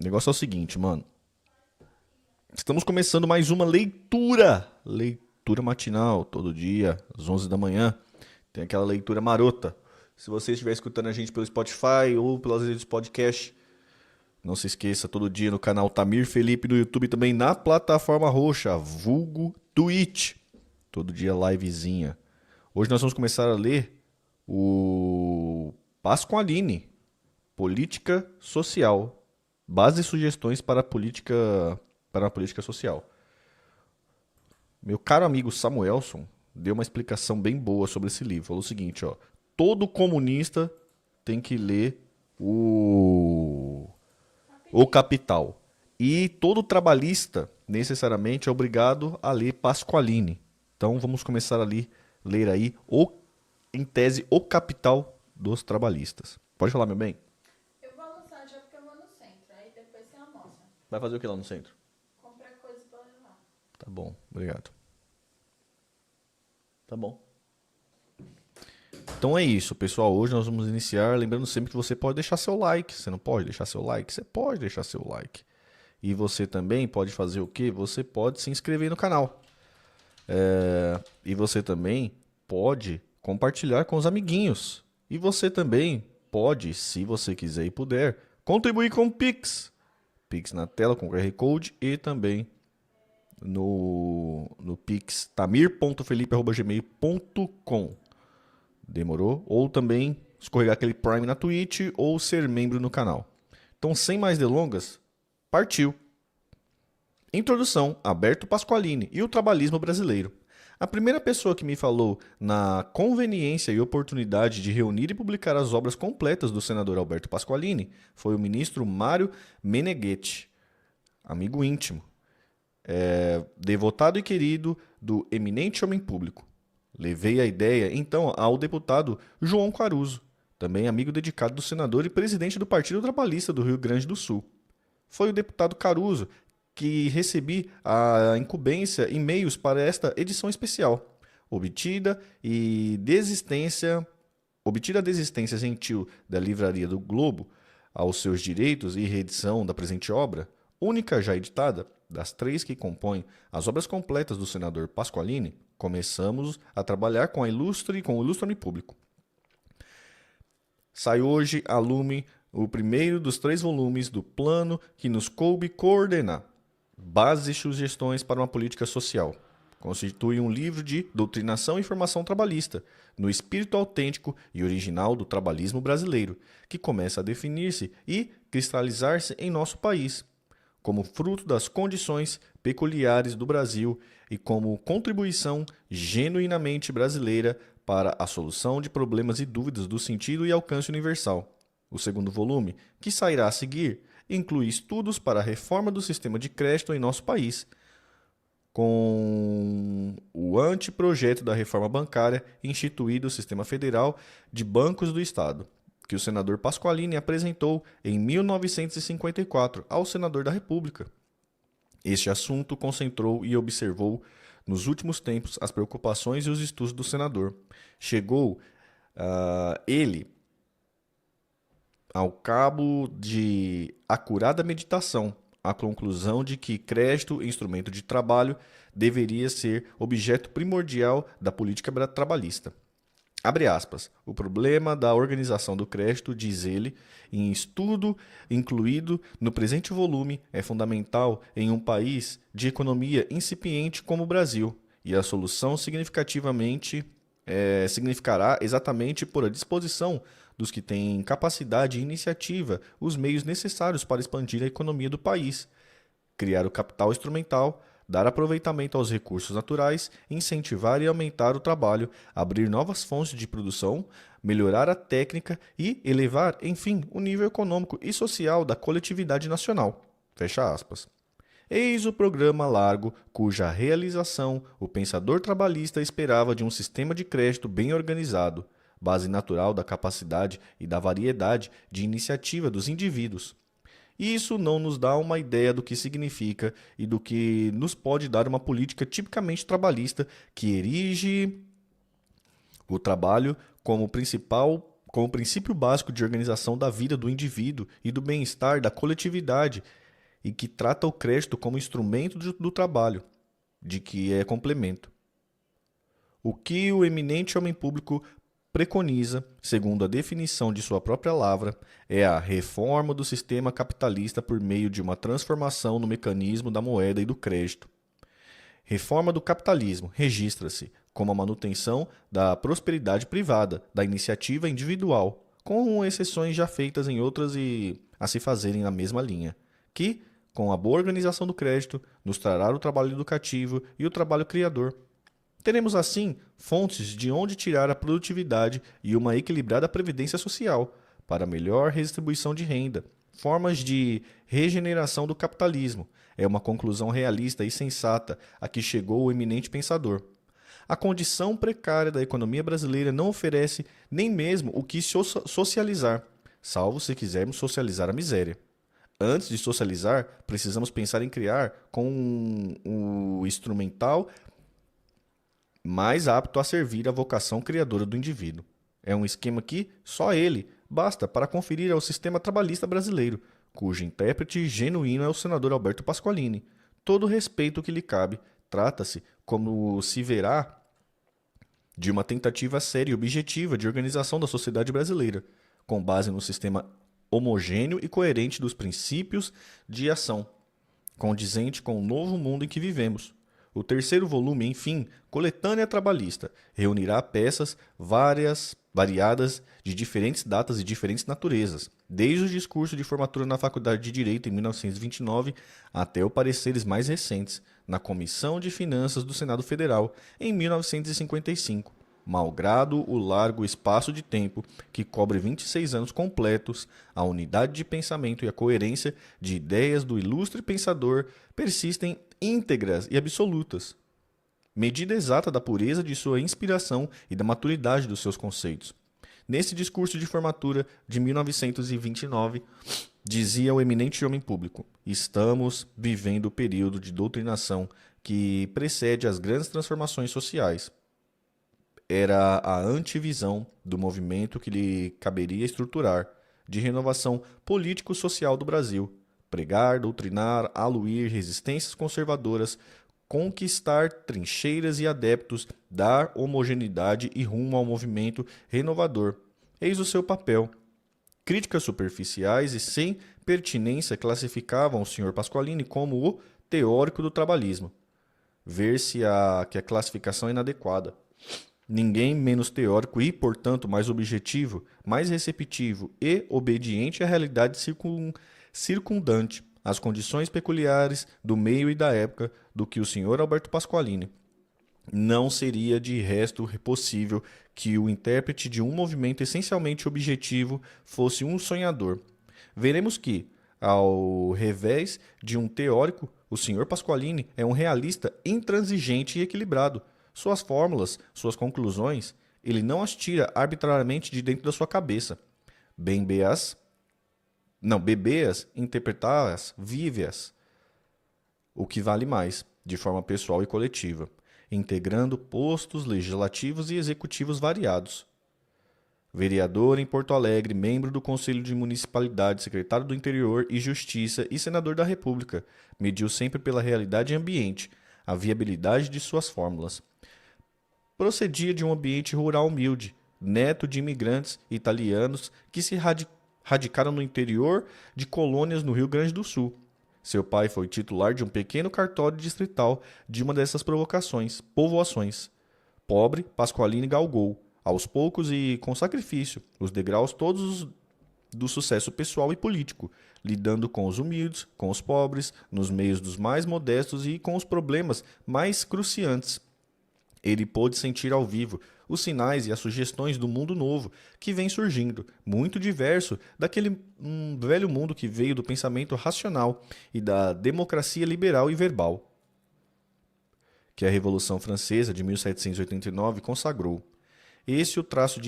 O negócio é o seguinte, mano. Estamos começando mais uma leitura. Leitura matinal, todo dia, às 11 da manhã. Tem aquela leitura marota. Se você estiver escutando a gente pelo Spotify ou pelas redes de podcast, não se esqueça, todo dia no canal Tamir Felipe do YouTube, também na plataforma roxa, vulgo Twitch. Todo dia livezinha. Hoje nós vamos começar a ler o Pasqualini, Política Social. Bases e sugestões para a política social. Meu caro amigo Samuelson deu uma explicação bem boa sobre esse livro. Falou o seguinte, ó. Todo comunista tem que ler o Capital. E todo trabalhista, necessariamente, é obrigado a ler Pasqualini. Então vamos começar a ler aí, em tese, o Capital dos Trabalhistas. Pode falar, meu bem? Eu vou almoçar já porque eu vou no centro. Aí depois você almoça. Vai fazer o que lá no centro? Comprar coisa pra levar. Tá bom, obrigado. Tá bom. Então é isso, pessoal. Hoje nós vamos iniciar. Lembrando sempre que você pode deixar seu like. Você não pode deixar seu like? Você pode deixar seu like. E você também pode fazer o quê? Você pode se inscrever no canal. E você também pode compartilhar com os amiguinhos. E você também pode, se você quiser e puder, contribuir com o Pix. Pix na tela com QR Code e também no Pix tamir.felipe@gmail.com. Demorou? Ou também escorregar aquele Prime na Twitch ou ser membro no canal. Então, sem mais delongas, partiu. Introdução, Alberto Pasqualini e o trabalhismo brasileiro. A primeira pessoa que me falou na conveniência e oportunidade de reunir e publicar as obras completas do senador Alberto Pasqualini foi o ministro Mário Meneghetti, amigo íntimo, devotado e querido do eminente homem público. Levei a ideia, então, ao deputado João Caruso, também amigo dedicado do senador e presidente do Partido Trabalhista do Rio Grande do Sul. Foi o deputado Caruso que recebi a incumbência e meios para esta edição especial. Obtida a desistência gentil da Livraria do Globo aos seus direitos e reedição da presente obra, única já editada, das 3 que compõem as obras completas do senador Pasqualini, começamos a trabalhar com o ilustre homem público. Sai hoje a lume o primeiro dos 3 volumes do plano que nos coube coordenar. Bases e sugestões para uma política social. Constitui um livro de doutrinação e formação trabalhista, no espírito autêntico e original do trabalhismo brasileiro, que começa a definir-se e cristalizar-se em nosso país, como fruto das condições peculiares do Brasil e como contribuição genuinamente brasileira para a solução de problemas e dúvidas do sentido e alcance universal. O segundo volume, que sairá a seguir, inclui estudos para a reforma do sistema de crédito em nosso país, com o anteprojeto da reforma bancária instituído o Sistema Federal de Bancos do Estado, que o senador Pasqualini apresentou em 1954 ao senador da República. Este assunto concentrou e observou nos últimos tempos as preocupações e os estudos do senador. Chegou ele ao cabo de acurada meditação, a conclusão de que crédito, instrumento de trabalho, deveria ser objeto primordial da política trabalhista. Abre aspas. O problema da organização do crédito, diz ele, em estudo incluído no presente volume, é fundamental em um país de economia incipiente como o Brasil, e a solução significará exatamente por a disposição dos que têm capacidade e iniciativa os meios necessários para expandir a economia do país, criar o capital instrumental, dar aproveitamento aos recursos naturais, incentivar e aumentar o trabalho, abrir novas fontes de produção, melhorar a técnica e elevar, enfim, o nível econômico e social da coletividade nacional. Fecha aspas. Eis o programa largo cuja realização o pensador trabalhista esperava de um sistema de crédito bem organizado, base natural da capacidade e da variedade de iniciativa dos indivíduos. Isso não nos dá uma ideia do que significa e do que nos pode dar uma política tipicamente trabalhista que erige o trabalho como principal como princípio básico de organização da vida do indivíduo e do bem-estar da coletividade, e que trata o crédito como instrumento do trabalho, de que é complemento. O que o eminente homem público preconiza, segundo a definição de sua própria lavra, é a reforma do sistema capitalista por meio de uma transformação no mecanismo da moeda e do crédito. Reforma do capitalismo registra-se como a manutenção da prosperidade privada, da iniciativa individual, com exceções já feitas em outras e a se fazerem na mesma linha, que, com a boa organização do crédito, nos trará o trabalho educativo e o trabalho criador. Teremos, assim, fontes de onde tirar a produtividade e uma equilibrada previdência social, para melhor redistribuição de renda, formas de regeneração do capitalismo. É uma conclusão realista e sensata a que chegou o eminente pensador. A condição precária da economia brasileira não oferece nem mesmo o que socializar, salvo se quisermos socializar a miséria. Antes de socializar, precisamos pensar em criar com o instrumental mais apto a servir à vocação criadora do indivíduo. É um esquema que, só ele, basta para conferir ao sistema trabalhista brasileiro, cujo intérprete genuíno é o senador Alberto Pasqualini. Todo o respeito que lhe cabe, trata-se, como se verá, de uma tentativa séria e objetiva de organização da sociedade brasileira, com base no sistema homogêneo e coerente dos princípios de ação, condizente com o novo mundo em que vivemos. O terceiro volume, enfim, Coletânea Trabalhista, reunirá peças variadas de diferentes datas e diferentes naturezas, desde o discurso de formatura na Faculdade de Direito em 1929 até os pareceres mais recentes, na Comissão de Finanças do Senado Federal em 1955. Malgrado o largo espaço de tempo, que cobre 26 anos completos, a unidade de pensamento e a coerência de ideias do ilustre pensador persistem íntegras e absolutas, medida exata da pureza de sua inspiração e da maturidade dos seus conceitos. Nesse discurso de formatura de 1929, dizia o eminente homem público: estamos vivendo o período de doutrinação que precede as grandes transformações sociais. Era a antivisão do movimento que lhe caberia estruturar, de renovação político-social do Brasil, pregar, doutrinar, aluir resistências conservadoras, conquistar trincheiras e adeptos, dar homogeneidade e rumo ao movimento renovador. Eis o seu papel. Críticas superficiais e sem pertinência classificavam o Sr. Pasqualini como o teórico do trabalhismo. Ver-se que a classificação é inadequada. Ninguém menos teórico e, portanto, mais objetivo, mais receptivo e obediente à realidade circundante, às condições peculiares do meio e da época, do que o Sr. Alberto Pasqualini. Não seria de resto possível que o intérprete de um movimento essencialmente objetivo fosse um sonhador. Veremos que, ao revés de um teórico, o Sr. Pasqualini é um realista intransigente e equilibrado. Suas fórmulas, suas conclusões, ele não as tira arbitrariamente de dentro da sua cabeça. Bebê-as, interpretá-as, vive-as. O que vale mais, de forma pessoal e coletiva, integrando postos legislativos e executivos variados. Vereador em Porto Alegre, membro do Conselho de Municipalidade, secretário do Interior e Justiça e senador da República, mediu sempre pela realidade ambiente, a viabilidade de suas fórmulas. Procedia de um ambiente rural humilde, neto de imigrantes italianos que se radicaram no interior de colônias no Rio Grande do Sul. Seu pai foi titular de um pequeno cartório distrital de uma dessas povoações. Pobre, Pasqualini galgou, aos poucos e com sacrifício, os degraus todos do sucesso pessoal e político, lidando com os humildes, com os pobres, nos meios dos mais modestos e com os problemas mais cruciantes. Ele pôde sentir ao vivo os sinais e as sugestões do mundo novo que vem surgindo, muito diverso daquele velho mundo que veio do pensamento racional e da democracia liberal e verbal, que a Revolução Francesa de 1789 consagrou. Esse é o traço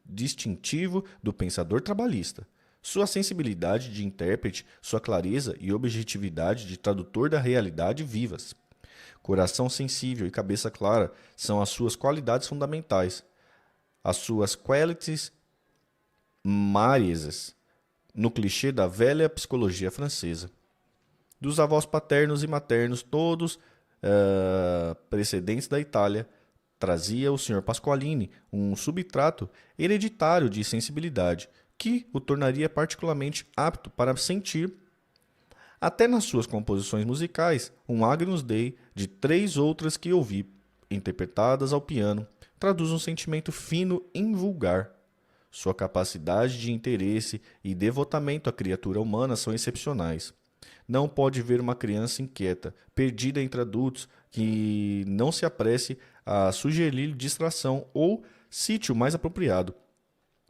distintivo do pensador trabalhista. Sua sensibilidade de intérprete, sua clareza e objetividade de tradutor da realidade vivas. Coração sensível e cabeça clara são as suas qualidades fundamentais. As suas qualities Marieses, no clichê da velha psicologia francesa. Dos avós paternos e maternos, todos precedentes da Itália, trazia o Sr. Pasqualini um substrato hereditário de sensibilidade, que o tornaria particularmente apto para sentir, até nas suas composições musicais, um Agnus Dei de 3 outras que ouvi, interpretadas ao piano, traduz um sentimento fino e invulgar. Sua capacidade de interesse e devotamento à criatura humana são excepcionais. Não pode ver uma criança inquieta, perdida entre adultos, que não se apresse a sugerir distração ou sítio mais apropriado.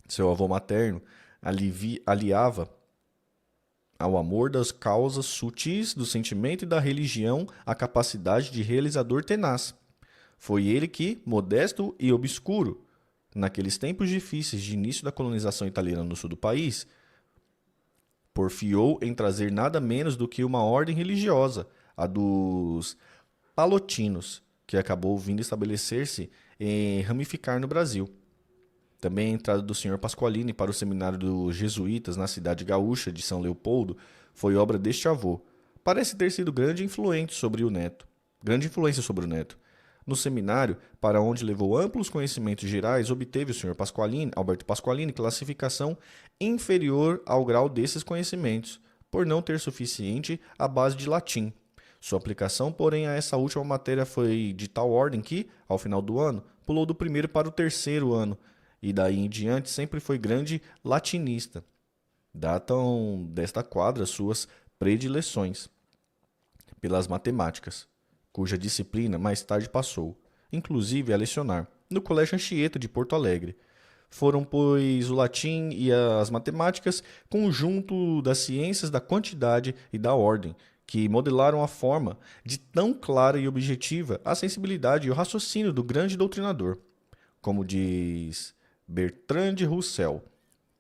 Seu avô materno aliava ao amor das causas sutis do sentimento e da religião a capacidade de realizador tenaz. Foi ele que, modesto e obscuro, naqueles tempos difíceis de início da colonização italiana no sul do país, porfiou em trazer nada menos do que uma ordem religiosa, a dos Palotinos, que acabou vindo estabelecer-se e ramificar no Brasil. Também a entrada do Sr. Pasqualini para o seminário dos jesuítas na cidade gaúcha de São Leopoldo foi obra deste avô. Parece ter sido grande influência sobre o neto. No seminário, para onde levou amplos conhecimentos gerais, obteve o Sr. Alberto Pasqualini, classificação inferior ao grau desses conhecimentos, por não ter suficiente a base de latim. Sua aplicação, porém, a essa última matéria foi de tal ordem que, ao final do ano, pulou do primeiro para o terceiro ano, e daí em diante sempre foi grande latinista. Datam desta quadra suas predileções pelas matemáticas, cuja disciplina mais tarde passou, inclusive a lecionar, no Colégio Anchieta de Porto Alegre. Foram, pois, o latim e as matemáticas, conjunto das ciências da quantidade e da ordem, que modelaram a forma de tão clara e objetiva a sensibilidade e o raciocínio do grande doutrinador. Como diz Bertrand Russell,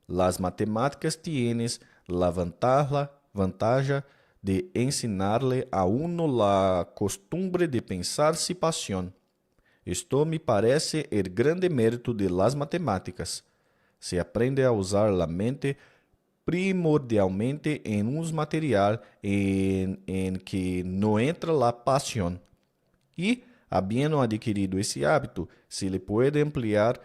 las matemáticas tienes la ventaja de ensinarle a uno la costumbre de pensar sin pasión. Esto me parece el grande mérito de las matemáticas. Se aprende a usar la mente primordialmente en un material en que no entra la pasión. Y, habiendo adquirido ese hábito, se le puede emplear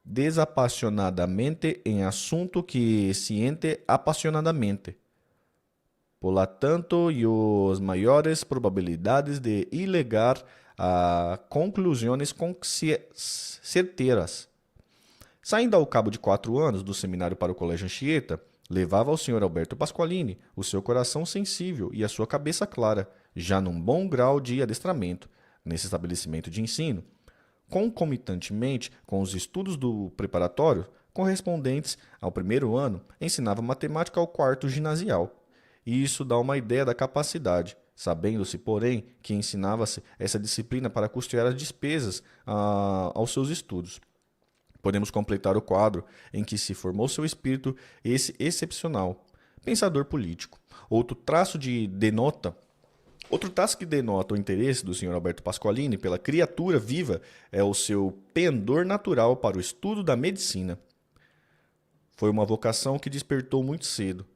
desapasionadamente en asunto que siente apasionadamente. Por lo tanto, as maiores probabilidades de llegar a conclusões certeiras. Saindo ao cabo de 4 anos do seminário para o Colégio Anchieta, levava ao Sr. Alberto Pasqualini o seu coração sensível e a sua cabeça clara, já num bom grau de adestramento, nesse estabelecimento de ensino, concomitantemente com os estudos do preparatório, correspondentes ao primeiro ano, ensinava matemática ao quarto ginasial. E isso dá uma ideia da capacidade, sabendo-se, porém, que ensinava-se essa disciplina para custear as despesas aos seus estudos. Podemos completar o quadro em que se formou seu espírito esse excepcional pensador político. Outro traço que denota o interesse do Sr. Alberto Pasqualini pela criatura viva é o seu pendor natural para o estudo da medicina. Foi uma vocação que despertou muito cedo,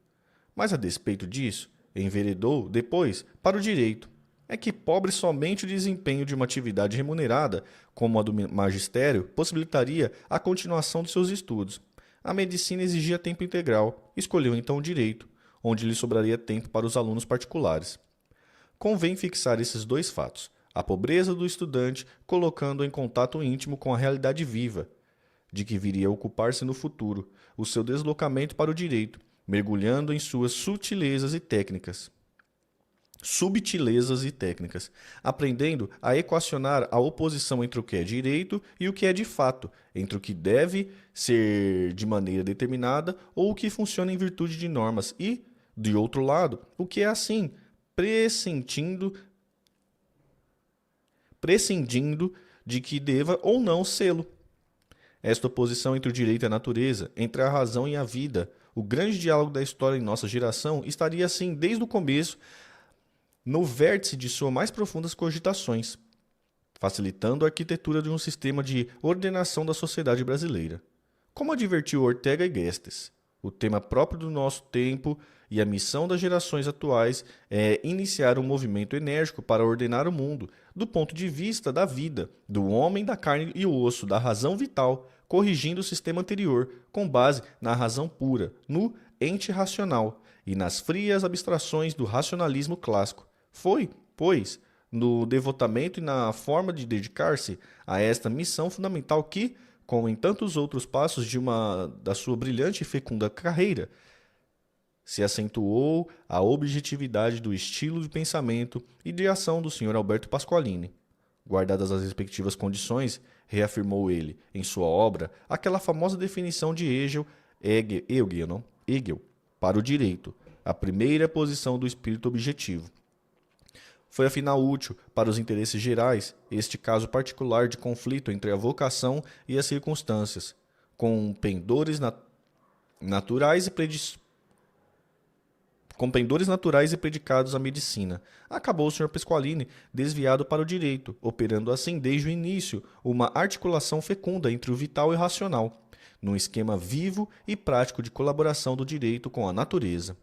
mas a despeito disso, enveredou depois para o direito. É que pobre somente o desempenho de uma atividade remunerada, como a do magistério, possibilitaria a continuação de seus estudos. A medicina exigia tempo integral, escolheu então o direito, onde lhe sobraria tempo para os alunos particulares. Convém fixar esses 2 fatos: a pobreza do estudante, colocando-o em contato íntimo com a realidade viva, de que viria a ocupar-se no futuro, o seu deslocamento para o direito, mergulhando em suas subtilezas e técnicas, aprendendo a equacionar a oposição entre o que é direito e o que é de fato, entre o que deve ser de maneira determinada ou o que funciona em virtude de normas e, de outro lado, o que é assim, prescindindo de que deva ou não sê-lo. Esta oposição entre o direito e a natureza, entre a razão e a vida, o grande diálogo da história em nossa geração, estaria assim desde o começo, no vértice de suas mais profundas cogitações, facilitando a arquitetura de um sistema de ordenação da sociedade brasileira. Como advertiu Ortega y Gasset, o tema próprio do nosso tempo e a missão das gerações atuais é iniciar um movimento enérgico para ordenar o mundo, do ponto de vista da vida, do homem, da carne e o osso, da razão vital, corrigindo o sistema anterior, com base na razão pura, no ente racional e nas frias abstrações do racionalismo clássico. Foi, pois, no devotamento e na forma de dedicar-se a esta missão fundamental que, como em tantos outros passos da sua brilhante e fecunda carreira, se acentuou a objetividade do estilo de pensamento e de ação do Sr. Alberto Pasqualini. Guardadas as respectivas condições, reafirmou ele, em sua obra, aquela famosa definição de Hegel para o direito, a primeira posição do espírito objetivo. Foi afinal útil, para os interesses gerais, este caso particular de conflito entre a vocação e as circunstâncias, com pendores naturais e predicados à medicina. Acabou o Sr. Pasqualini desviado para o direito, operando assim desde o início uma articulação fecunda entre o vital e o racional, num esquema vivo e prático de colaboração do direito com a natureza.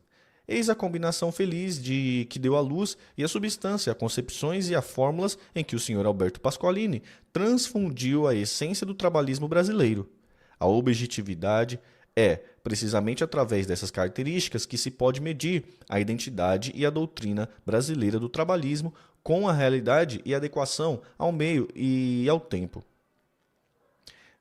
Eis a combinação feliz que deu à luz e à substância a concepções e a fórmulas em que o Sr. Alberto Pasqualini transfundiu a essência do trabalhismo brasileiro. A objetividade é, precisamente através dessas características, que se pode medir a identidade e a doutrina brasileira do trabalhismo com a realidade e adequação ao meio e ao tempo.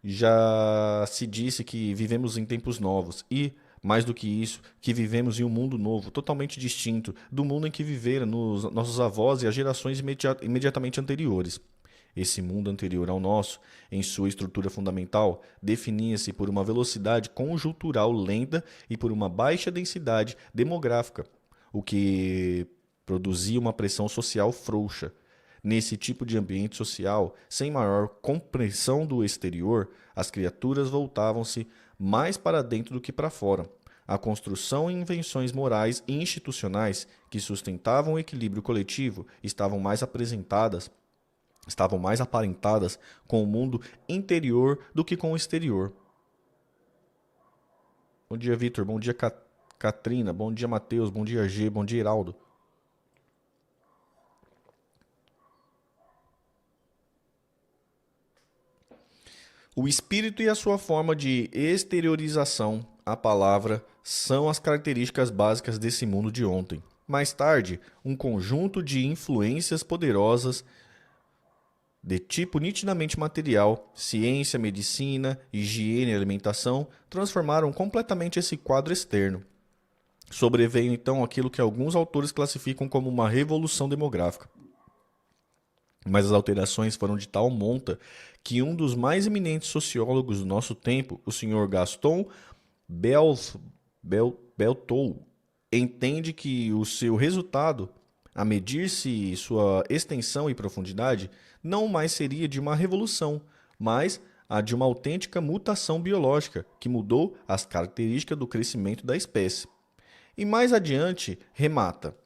Já se disse que vivemos em tempos novos e, mais do que isso, que vivemos em um mundo novo, totalmente distinto do mundo em que viveram nossos avós e as gerações imediatamente anteriores. Esse mundo anterior ao nosso, em sua estrutura fundamental, definia-se por uma velocidade conjuntural lenta e por uma baixa densidade demográfica, o que produzia uma pressão social frouxa. Nesse tipo de ambiente social, sem maior compreensão do exterior, as criaturas voltavam-se mais para dentro do que para fora. A construção e invenções morais e institucionais que sustentavam o equilíbrio coletivo estavam mais aparentadas com o mundo interior do que com o exterior. Bom dia, Vitor. Bom dia, Katrina. Bom dia, Matheus. Bom dia, G. Bom dia, Heraldo. O espírito e a sua forma de exteriorização, a palavra, são as características básicas desse mundo de ontem. Mais tarde, um conjunto de influências poderosas de tipo nitidamente material, ciência, medicina, higiene e alimentação, transformaram completamente esse quadro externo. Sobreveio então aquilo que alguns autores classificam como uma revolução demográfica. Mas as alterações foram de tal monta que um dos mais eminentes sociólogos do nosso tempo, o Sr. Gaston Berthoud, entende que o seu resultado, a medir-se sua extensão e profundidade, não mais seria de uma revolução, mas a de uma autêntica mutação biológica que mudou as características do crescimento da espécie. E mais adiante remata.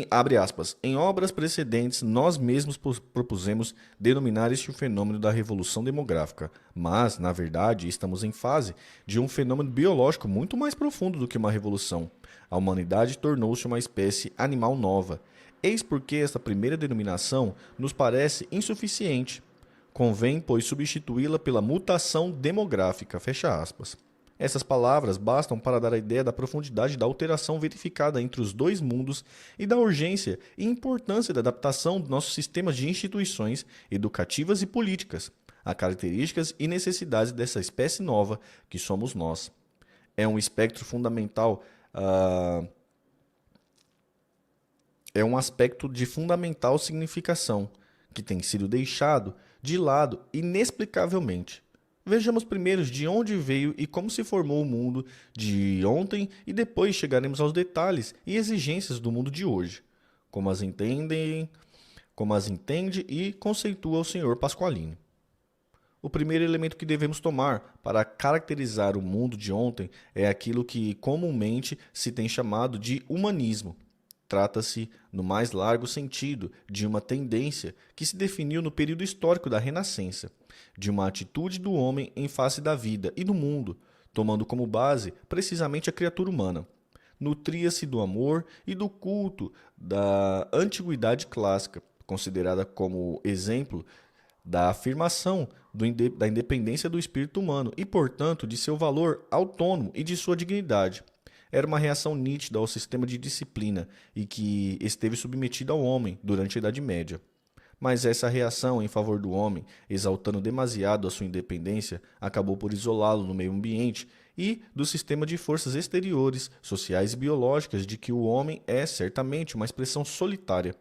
Abre aspas, em obras precedentes, nós mesmos propusemos denominar este fenômeno da revolução demográfica, mas, na verdade, estamos em fase de um fenômeno biológico muito mais profundo do que uma revolução. A humanidade tornou-se uma espécie animal nova. Eis porque esta primeira denominação nos parece insuficiente. Convém, pois, substituí-la pela mutação demográfica, fecha aspas. Essas palavras bastam para dar a ideia da profundidade da alteração verificada entre os dois mundos e da urgência e importância da adaptação dos nossos sistemas de instituições educativas e políticas a características e necessidades dessa espécie nova que somos nós. É um espectro fundamental, é um aspecto de fundamental significação que tem sido deixado de lado inexplicavelmente. Vejamos primeiro de onde veio e como se formou o mundo de ontem e depois chegaremos aos detalhes e exigências do mundo de hoje, como as entende e conceitua o Sr. Pasqualini. O primeiro elemento que devemos tomar para caracterizar o mundo de ontem é aquilo que comumente se tem chamado de humanismo. trata-se, no mais largo sentido, de uma tendência que se definiu no período histórico da Renascença, de uma atitude do homem em face da vida e do mundo, tomando como base precisamente a criatura humana. Nutria-se do amor e do culto da antiguidade clássica, considerada como exemplo da afirmação da independência do espírito humano e, portanto, de seu valor autônomo e de sua dignidade. Era uma reação nítida ao sistema de disciplina e que esteve submetida ao homem durante a Idade Média. Mas essa reação em favor do homem, exaltando demasiado a sua independência, acabou por isolá-lo no meio ambiente e do sistema de forças exteriores, sociais e biológicas de que o homem é certamente uma expressão solidária.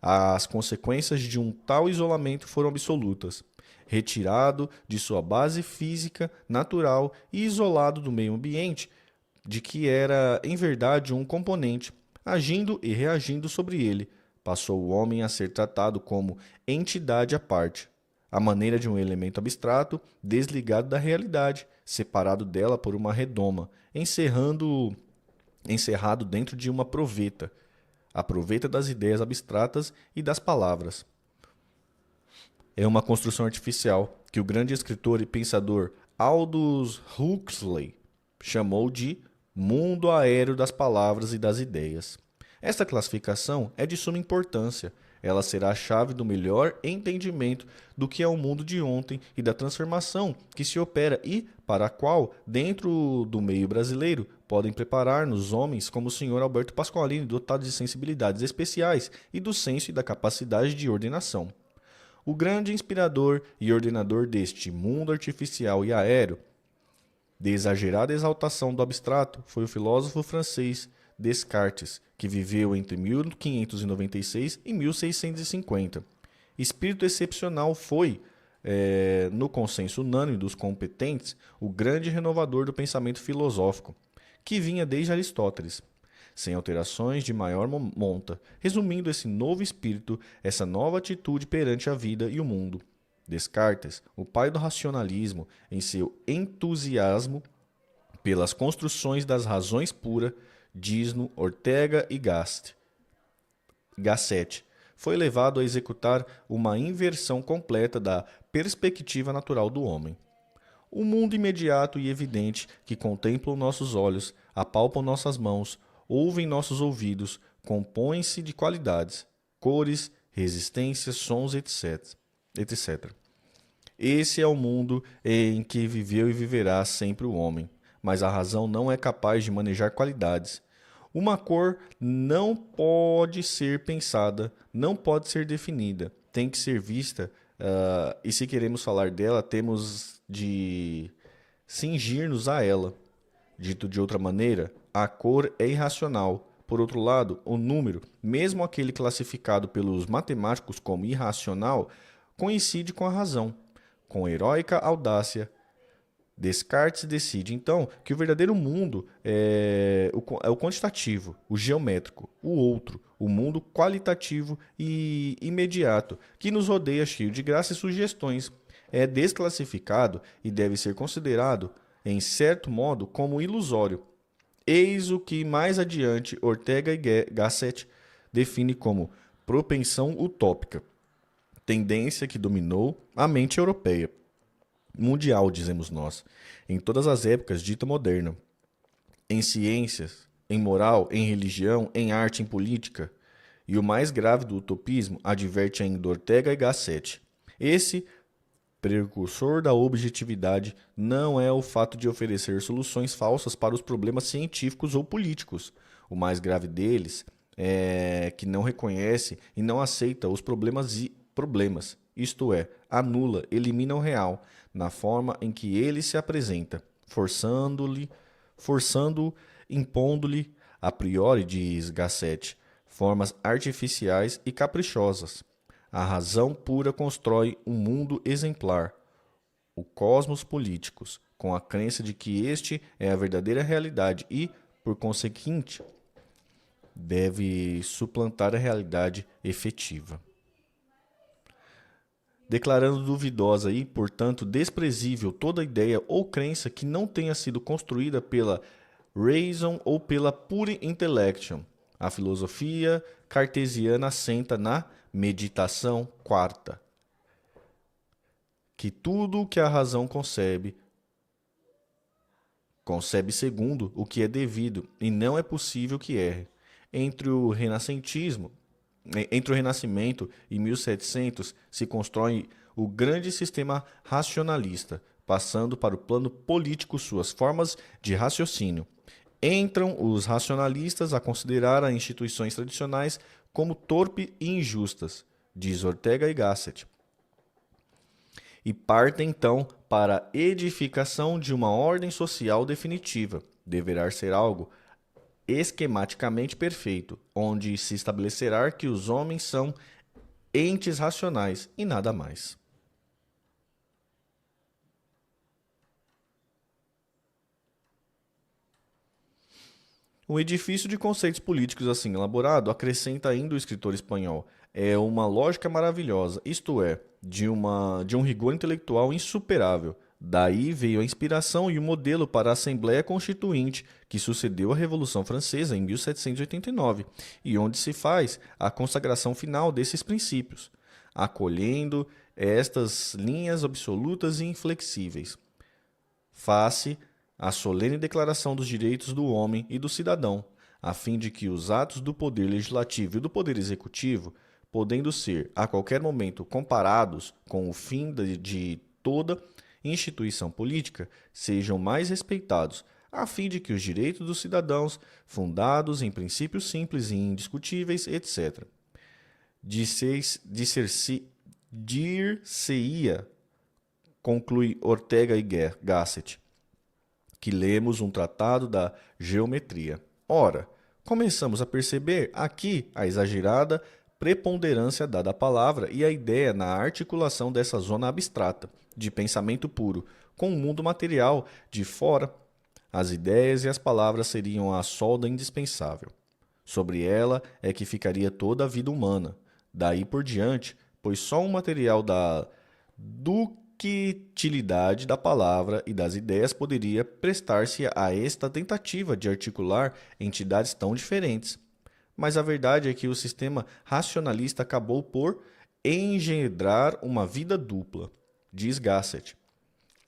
As consequências de um tal isolamento foram absolutas. Retirado de sua base física, natural e isolado do meio ambiente, de que era, em verdade, um componente, agindo e reagindo sobre ele, passou o homem a ser tratado como entidade à parte, à maneira de um elemento abstrato, desligado da realidade, separado dela por uma redoma, encerrado dentro de uma proveta, a proveta das ideias abstratas e das palavras. É uma construção artificial que o grande escritor e pensador Aldous Huxley chamou de mundo aéreo das palavras e das ideias. Esta classificação é de suma importância. Ela será a chave do melhor entendimento do que é o mundo de ontem e da transformação que se opera e para a qual, dentro do meio brasileiro, podem preparar-nos homens como o Sr. Alberto Pasqualini, dotados de sensibilidades especiais e do senso e da capacidade de ordenação. O grande inspirador e ordenador deste mundo artificial e aéreo, de exagerada exaltação do abstrato, foi o filósofo francês Descartes, que viveu entre 1596 e 1650. Espírito excepcional foi, no consenso unânime dos competentes, o grande renovador do pensamento filosófico, que vinha desde Aristóteles, sem alterações de maior monta, resumindo esse novo espírito, essa nova atitude perante a vida e o mundo. Descartes, o pai do racionalismo, em seu entusiasmo pelas construções das razões puras, Disno, Ortega e Gasset, foi levado a executar uma inversão completa da perspectiva natural do homem. O mundo imediato e evidente que contemplam nossos olhos, apalpam nossas mãos, ouvem nossos ouvidos, compõe-se de qualidades, cores, resistências, sons, etc. Esse é o mundo em que viveu e viverá sempre o homem, mas a razão não é capaz de manejar qualidades. Uma cor não pode ser pensada, não pode ser definida, tem que ser vista, e se queremos falar dela, temos de cingir-nos a ela. Dito de outra maneira, a cor é irracional. Por outro lado, o número, mesmo aquele classificado pelos matemáticos como irracional, coincide com a razão. Com heróica audácia, Descartes decide, então, que o verdadeiro mundo é o quantitativo, o geométrico, o outro, o mundo qualitativo e imediato, que nos rodeia cheio de graça e sugestões. É desclassificado e deve ser considerado, em certo modo, como ilusório. Eis o que mais adiante Ortega e Gasset define como propensão utópica, tendência que dominou a mente europeia. Mundial, dizemos nós, em todas as épocas dita moderna, em ciências, em moral, em religião, em arte, em política. E o mais grave do utopismo, adverte ainda Ortega e Gasset. Esse precursor da objetividade não é o fato de oferecer soluções falsas para os problemas científicos ou políticos. O mais grave deles é que não reconhece e não aceita os problemas, isto é, anula, elimina o real, na forma em que ele se apresenta, impondo-lhe, a priori, diz Gasset, formas artificiais e caprichosas. A razão pura constrói um mundo exemplar, o cosmos políticos, com a crença de que este é a verdadeira realidade e, por conseguinte, deve suplantar a realidade efetiva. Declarando duvidosa e, portanto, desprezível toda ideia ou crença que não tenha sido construída pela reason ou pela pure intellection. A filosofia cartesiana assenta na meditação quarta, que tudo o que a razão concebe segundo o que é devido, e não é possível que erre. Entre o Renascimento e 1700 se constrói o grande sistema racionalista, passando para o plano político suas formas de raciocínio. Entram os racionalistas a considerar as instituições tradicionais como torpes e injustas, diz Ortega y Gasset, e partem então para a edificação de uma ordem social definitiva. Deverá ser algo esquematicamente perfeito, onde se estabelecerá que os homens são entes racionais e nada mais. Um edifício de conceitos políticos assim elaborado, acrescenta ainda o escritor espanhol, é uma lógica maravilhosa, isto é, de um rigor intelectual insuperável. Daí veio a inspiração e o modelo para a Assembleia Constituinte, que sucedeu à Revolução Francesa em 1789, e onde se faz a consagração final desses princípios, acolhendo estas linhas absolutas e inflexíveis. Face a solene declaração dos direitos do homem e do cidadão, a fim de que os atos do poder legislativo e do poder executivo, podendo ser a qualquer momento comparados com o fim de toda instituição política, sejam mais respeitados, a fim de que os direitos dos cidadãos, fundados em princípios simples e indiscutíveis, etc., dir-se-ia, conclui Ortega y Gasset, que lemos um tratado da geometria. Ora, começamos a perceber aqui a exagerada preponderância dada à palavra e à ideia na articulação dessa zona abstrata, de pensamento puro, com o mundo material de fora. As ideias e as palavras seriam a solda indispensável. Sobre ela é que ficaria toda a vida humana. Daí por diante, pois só um material da ductilidade da palavra e das ideias poderia prestar-se a esta tentativa de articular entidades tão diferentes. Mas a verdade é que o sistema racionalista acabou por engendrar uma vida dupla, diz Gasset,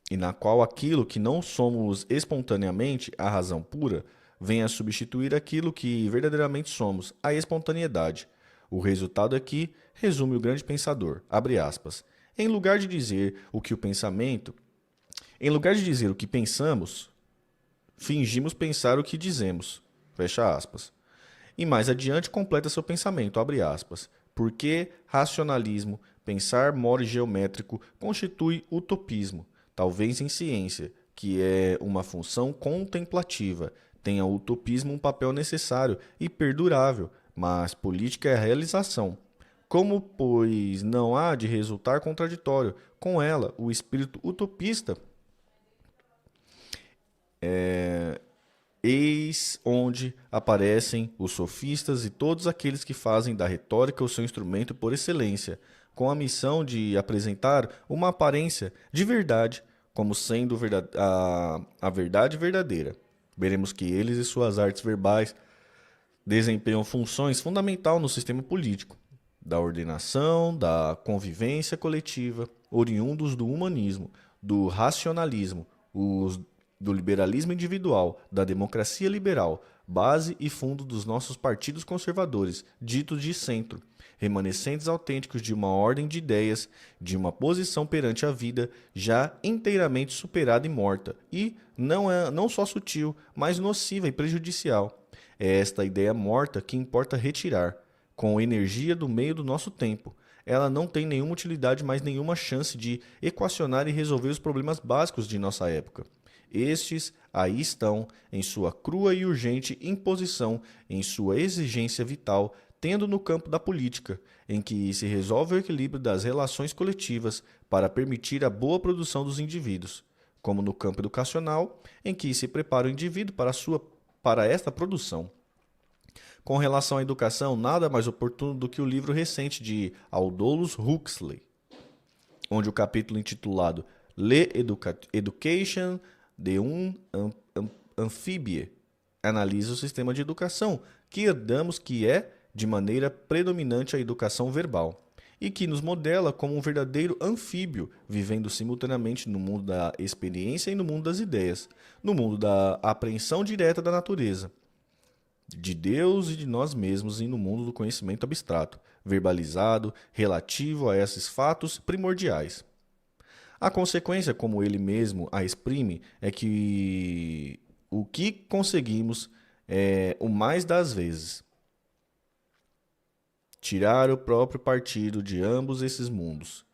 e na qual aquilo que não somos espontaneamente, a razão pura, vem a substituir aquilo que verdadeiramente somos, a espontaneidade. O resultado aqui resume o grande pensador, abre aspas, em lugar de dizer o que pensamos, fingimos pensar o que dizemos, fecha aspas. E mais adiante completa seu pensamento, abre aspas, porque racionalismo, pensar more geométrico, constitui utopismo. Talvez em ciência, que é uma função contemplativa, tenha o utopismo um papel necessário e perdurável, mas política é a realização. Como, pois, não há de resultar contraditório com ela o espírito utopista, eis onde aparecem os sofistas e todos aqueles que fazem da retórica o seu instrumento por excelência, com a missão de apresentar uma aparência de verdade como sendo a verdade verdadeira. Veremos que eles e suas artes verbais desempenham funções fundamentais no sistema político, da ordenação, da convivência coletiva, oriundos do humanismo, do racionalismo, do liberalismo individual, da democracia liberal, base e fundo dos nossos partidos conservadores, ditos de centro, remanescentes autênticos de uma ordem de ideias, de uma posição perante a vida já inteiramente superada e morta, e não só sutil, mas nociva e prejudicial. É esta ideia morta que importa retirar, com energia do meio do nosso tempo. Ela não tem nenhuma utilidade, mais nenhuma chance de equacionar e resolver os problemas básicos de nossa época. Estes aí estão, em sua crua e urgente imposição, em sua exigência vital, tendo no campo da política, em que se resolve o equilíbrio das relações coletivas para permitir a boa produção dos indivíduos, como no campo educacional, em que se prepara o indivíduo para esta produção. Com relação à educação, nada mais oportuno do que o livro recente de Aldous Huxley, onde o capítulo intitulado L'Education de un amphibie Analisa o sistema de educação que herdamos, que é, de maneira predominante, a educação verbal, e que nos modela como um verdadeiro anfíbio, vivendo simultaneamente no mundo da experiência e no mundo das ideias, no mundo da apreensão direta da natureza, de Deus e de nós mesmos, e no mundo do conhecimento abstrato, verbalizado, relativo a esses fatos primordiais. A consequência, como ele mesmo a exprime, é que o que conseguimos é, o mais das vezes, tirar o próprio partido de ambos esses mundos.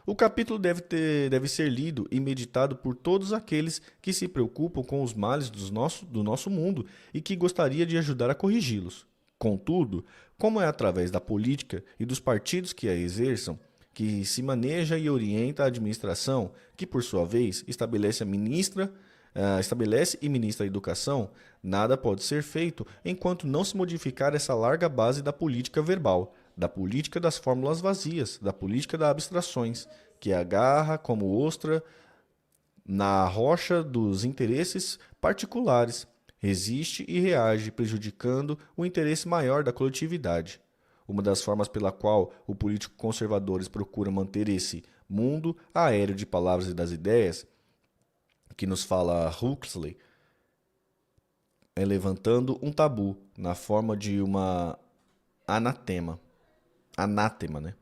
O capítulo deve ser lido e meditado por todos aqueles que se preocupam com os males do nosso mundo e que gostaria de ajudar a corrigi-los. Contudo, como é através da política e dos partidos que a exerçam, que se maneja e orienta a administração, que por sua vez estabelece e ministra a educação, nada pode ser feito enquanto não se modificar essa larga base da política verbal, da política das fórmulas vazias, da política das abstrações, que agarra como ostra na rocha dos interesses particulares, resiste e reage, prejudicando o interesse maior da coletividade. Uma das formas pela qual o político conservadores procura manter esse mundo aéreo de palavras e das ideias, que nos fala Huxley, é levantando um tabu na forma de uma anátema, né?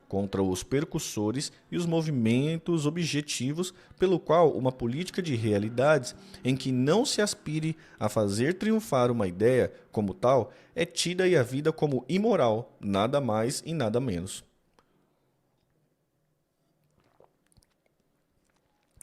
Contra os percussores e os movimentos objetivos, pelo qual uma política de realidades em que não se aspire a fazer triunfar uma ideia como tal é tida e a vida como imoral, nada mais e nada menos.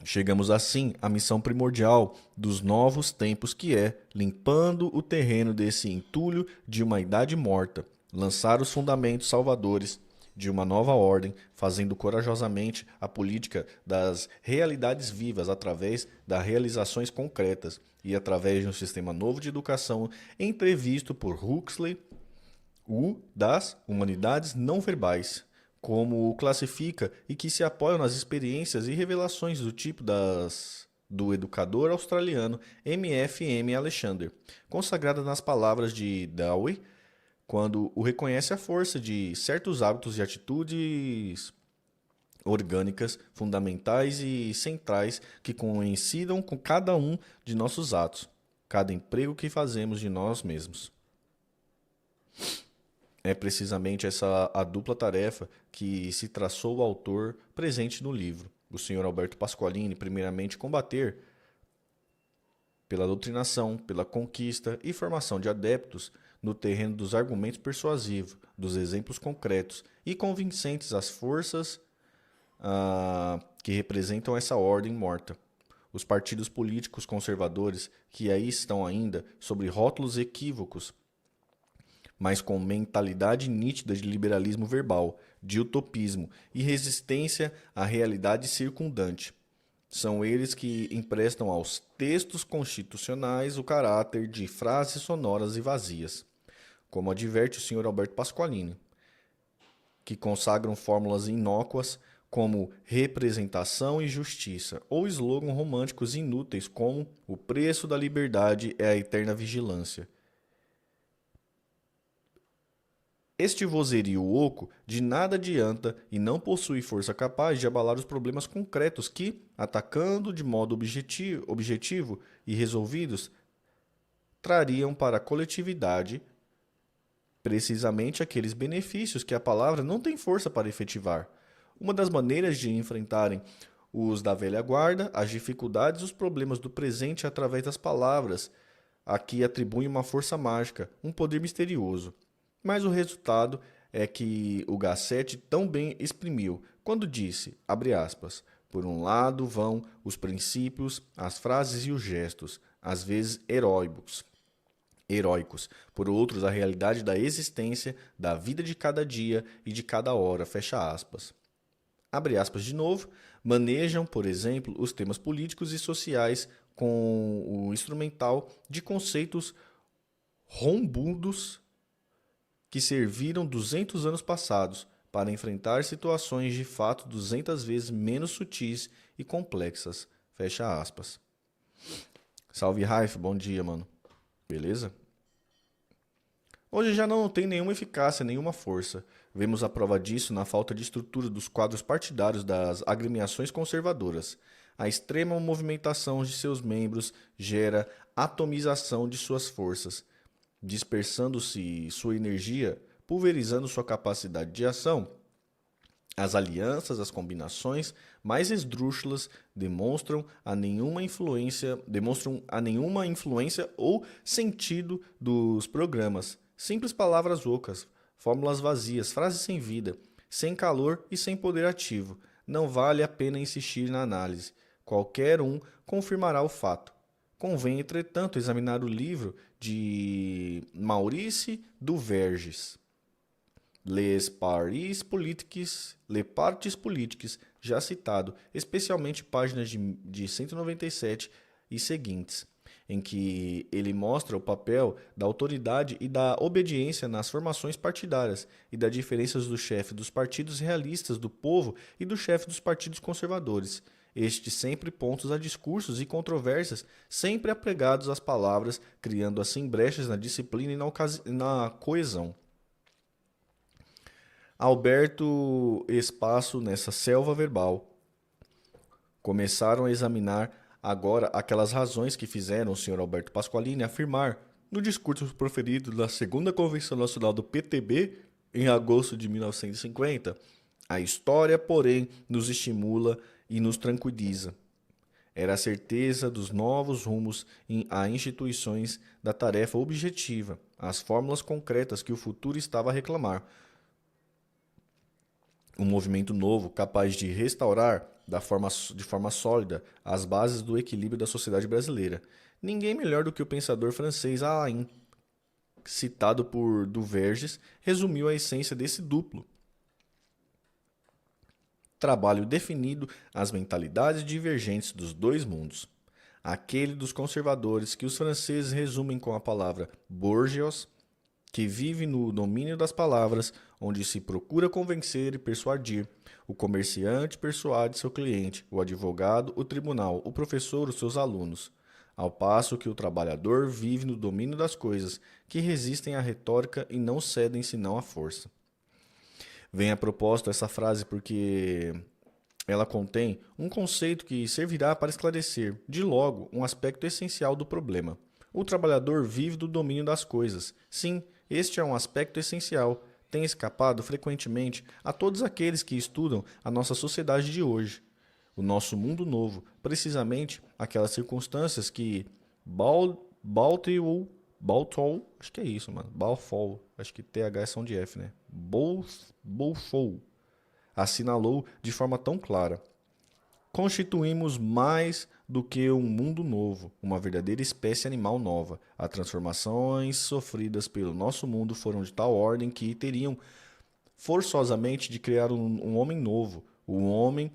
Chegamos assim à missão primordial dos novos tempos, que é, limpando o terreno desse entulho de uma idade morta, lançar os fundamentos salvadores de uma nova ordem, fazendo corajosamente a política das realidades vivas através das realizações concretas e através de um sistema novo de educação entrevisto por Huxley, o das humanidades não verbais, como o classifica e que se apoiam nas experiências e revelações do tipo do educador australiano M.F.M. Alexander, consagrada nas palavras de Dewey, quando o reconhece a força de certos hábitos e atitudes orgânicas, fundamentais e centrais que coincidam com cada um de nossos atos, cada emprego que fazemos de nós mesmos. É precisamente essa a dupla tarefa que se traçou o autor presente no livro, o Sr. Alberto Pasqualini, primeiramente combater pela doutrinação, pela conquista e formação de adeptos no terreno dos argumentos persuasivos, dos exemplos concretos e convincentes às forças que representam essa ordem morta. Os partidos políticos conservadores, que aí estão ainda sobre rótulos equívocos, mas com mentalidade nítida de liberalismo verbal, de utopismo e resistência à realidade circundante. São eles que emprestam aos textos constitucionais o caráter de frases sonoras e vazias, como adverte o Sr. Alberto Pasqualini, que consagram fórmulas inócuas como representação e justiça, ou slogans românticos inúteis como o preço da liberdade é a eterna vigilância. Este vozerio oco de nada adianta e não possui força capaz de abalar os problemas concretos que, atacando de modo objetivo e resolvidos, trariam para a coletividade precisamente aqueles benefícios que a palavra não tem força para efetivar. Uma das maneiras de enfrentarem os da velha guarda, as dificuldades e os problemas do presente através das palavras, aqui atribuem uma força mágica, um poder misterioso. Mas o resultado é que o Gassetti tão bem exprimiu quando disse, abre aspas, por um lado vão os princípios, as frases e os gestos, às vezes heróicos, por outros a realidade da existência, da vida de cada dia e de cada hora, fecha aspas. Abre aspas de novo, manejam, por exemplo, os temas políticos e sociais com o instrumental de conceitos rombundos que serviram 200 anos passados para enfrentar situações de fato 200 vezes menos sutis e complexas. Fecha aspas. Salve, Raif, bom dia, mano. Beleza? Hoje já não tem nenhuma eficácia, nenhuma força. Vemos a prova disso na falta de estrutura dos quadros partidários das agremiações conservadoras. A extrema movimentação de seus membros gera atomização de suas forças, dispersando-se sua energia, pulverizando sua capacidade de ação. As alianças, as combinações mais esdrúxulas demonstram a nenhuma influência ou sentido dos programas. Simples palavras ocas, fórmulas vazias, frases sem vida, sem calor e sem poder ativo. Não vale a pena insistir na análise. Qualquer um confirmará o fato. Convém, entretanto, examinar o livro de Maurice Duverges, Les Partis Politiques, já citado, especialmente páginas de 197 e seguintes, em que ele mostra o papel da autoridade e da obediência nas formações partidárias e das diferenças do chefe dos partidos realistas do povo e do chefe dos partidos conservadores. Estes sempre pontos a discursos e controvérsias, sempre apregados às palavras, criando assim brechas na disciplina e na coesão. Alberto Espaço nessa selva verbal. Começaram a examinar agora aquelas razões que fizeram o Sr. Alberto Pasqualini afirmar, no discurso proferido na segunda Convenção Nacional do PTB, em agosto de 1950, a história, porém, nos estimula e nos tranquiliza. Era a certeza dos novos rumos a instituições da tarefa objetiva, as fórmulas concretas que o futuro estava a reclamar. Um movimento novo capaz de restaurar de forma sólida as bases do equilíbrio da sociedade brasileira. Ninguém melhor do que o pensador francês Alain, citado por Duverges, resumiu a essência desse duplo trabalho definido as mentalidades divergentes dos dois mundos. Aquele dos conservadores que os franceses resumem com a palavra bourgeois, que vive no domínio das palavras, onde se procura convencer e persuadir. O comerciante persuade seu cliente, o advogado, o tribunal, o professor, os seus alunos. Ao passo que o trabalhador vive no domínio das coisas, que resistem à retórica e não cedem senão à força. Vem a propósito essa frase porque ela contém um conceito que servirá para esclarecer, de logo, um aspecto essencial do problema. O trabalhador vive do domínio das coisas. Sim, este é um aspecto essencial. Tem escapado frequentemente a todos aqueles que estudam a nossa sociedade de hoje. O nosso mundo novo, precisamente aquelas circunstâncias que Baltol, acho que é isso, mano. Balfour, acho que TH é som de F, né? Balfour assinalou de forma tão clara. Constituímos mais do que um mundo novo, uma verdadeira espécie animal nova. As transformações sofridas pelo nosso mundo foram de tal ordem que teriam forçosamente de criar um homem novo, um homem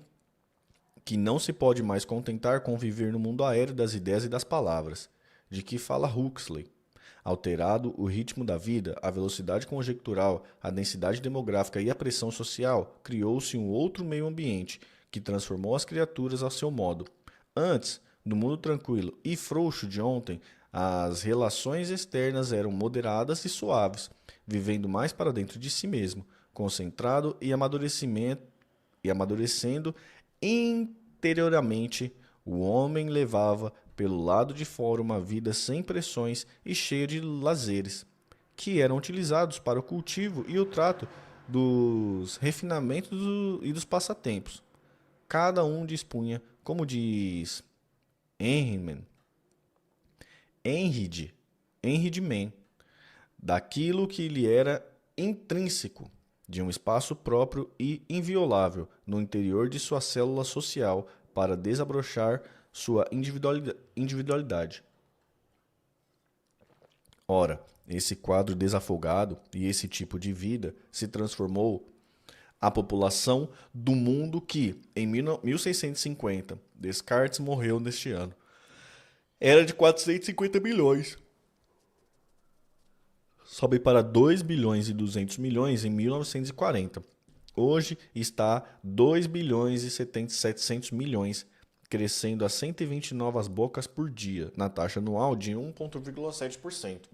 que não se pode mais contentar com viver no mundo aéreo das ideias e das palavras. De que fala Huxley? Alterado o ritmo da vida, a velocidade conjectural, a densidade demográfica e a pressão social, criou-se um outro meio ambiente que transformou as criaturas ao seu modo. Antes, no mundo tranquilo e frouxo de ontem, as relações externas eram moderadas e suaves, vivendo mais para dentro de si mesmo, concentrado e amadurecendo interiormente, o homem levava pelo lado de fora uma vida sem pressões e cheia de lazeres, que eram utilizados para o cultivo e o trato dos refinamentos e dos passatempos. Cada um dispunha, como diz Henry Mann, daquilo que lhe era intrínseco, de um espaço próprio e inviolável no interior de sua célula social para desabrochar sua individualidade. Ora, esse quadro desafogado e esse tipo de vida se transformou a população do mundo que, em 1650, Descartes morreu neste ano, era de 450 milhões. Sobe para 2 bilhões e 200 milhões em 1940. Hoje está 2 bilhões e 700 milhões, crescendo a 120 novas bocas por dia, na taxa anual de 1,7%.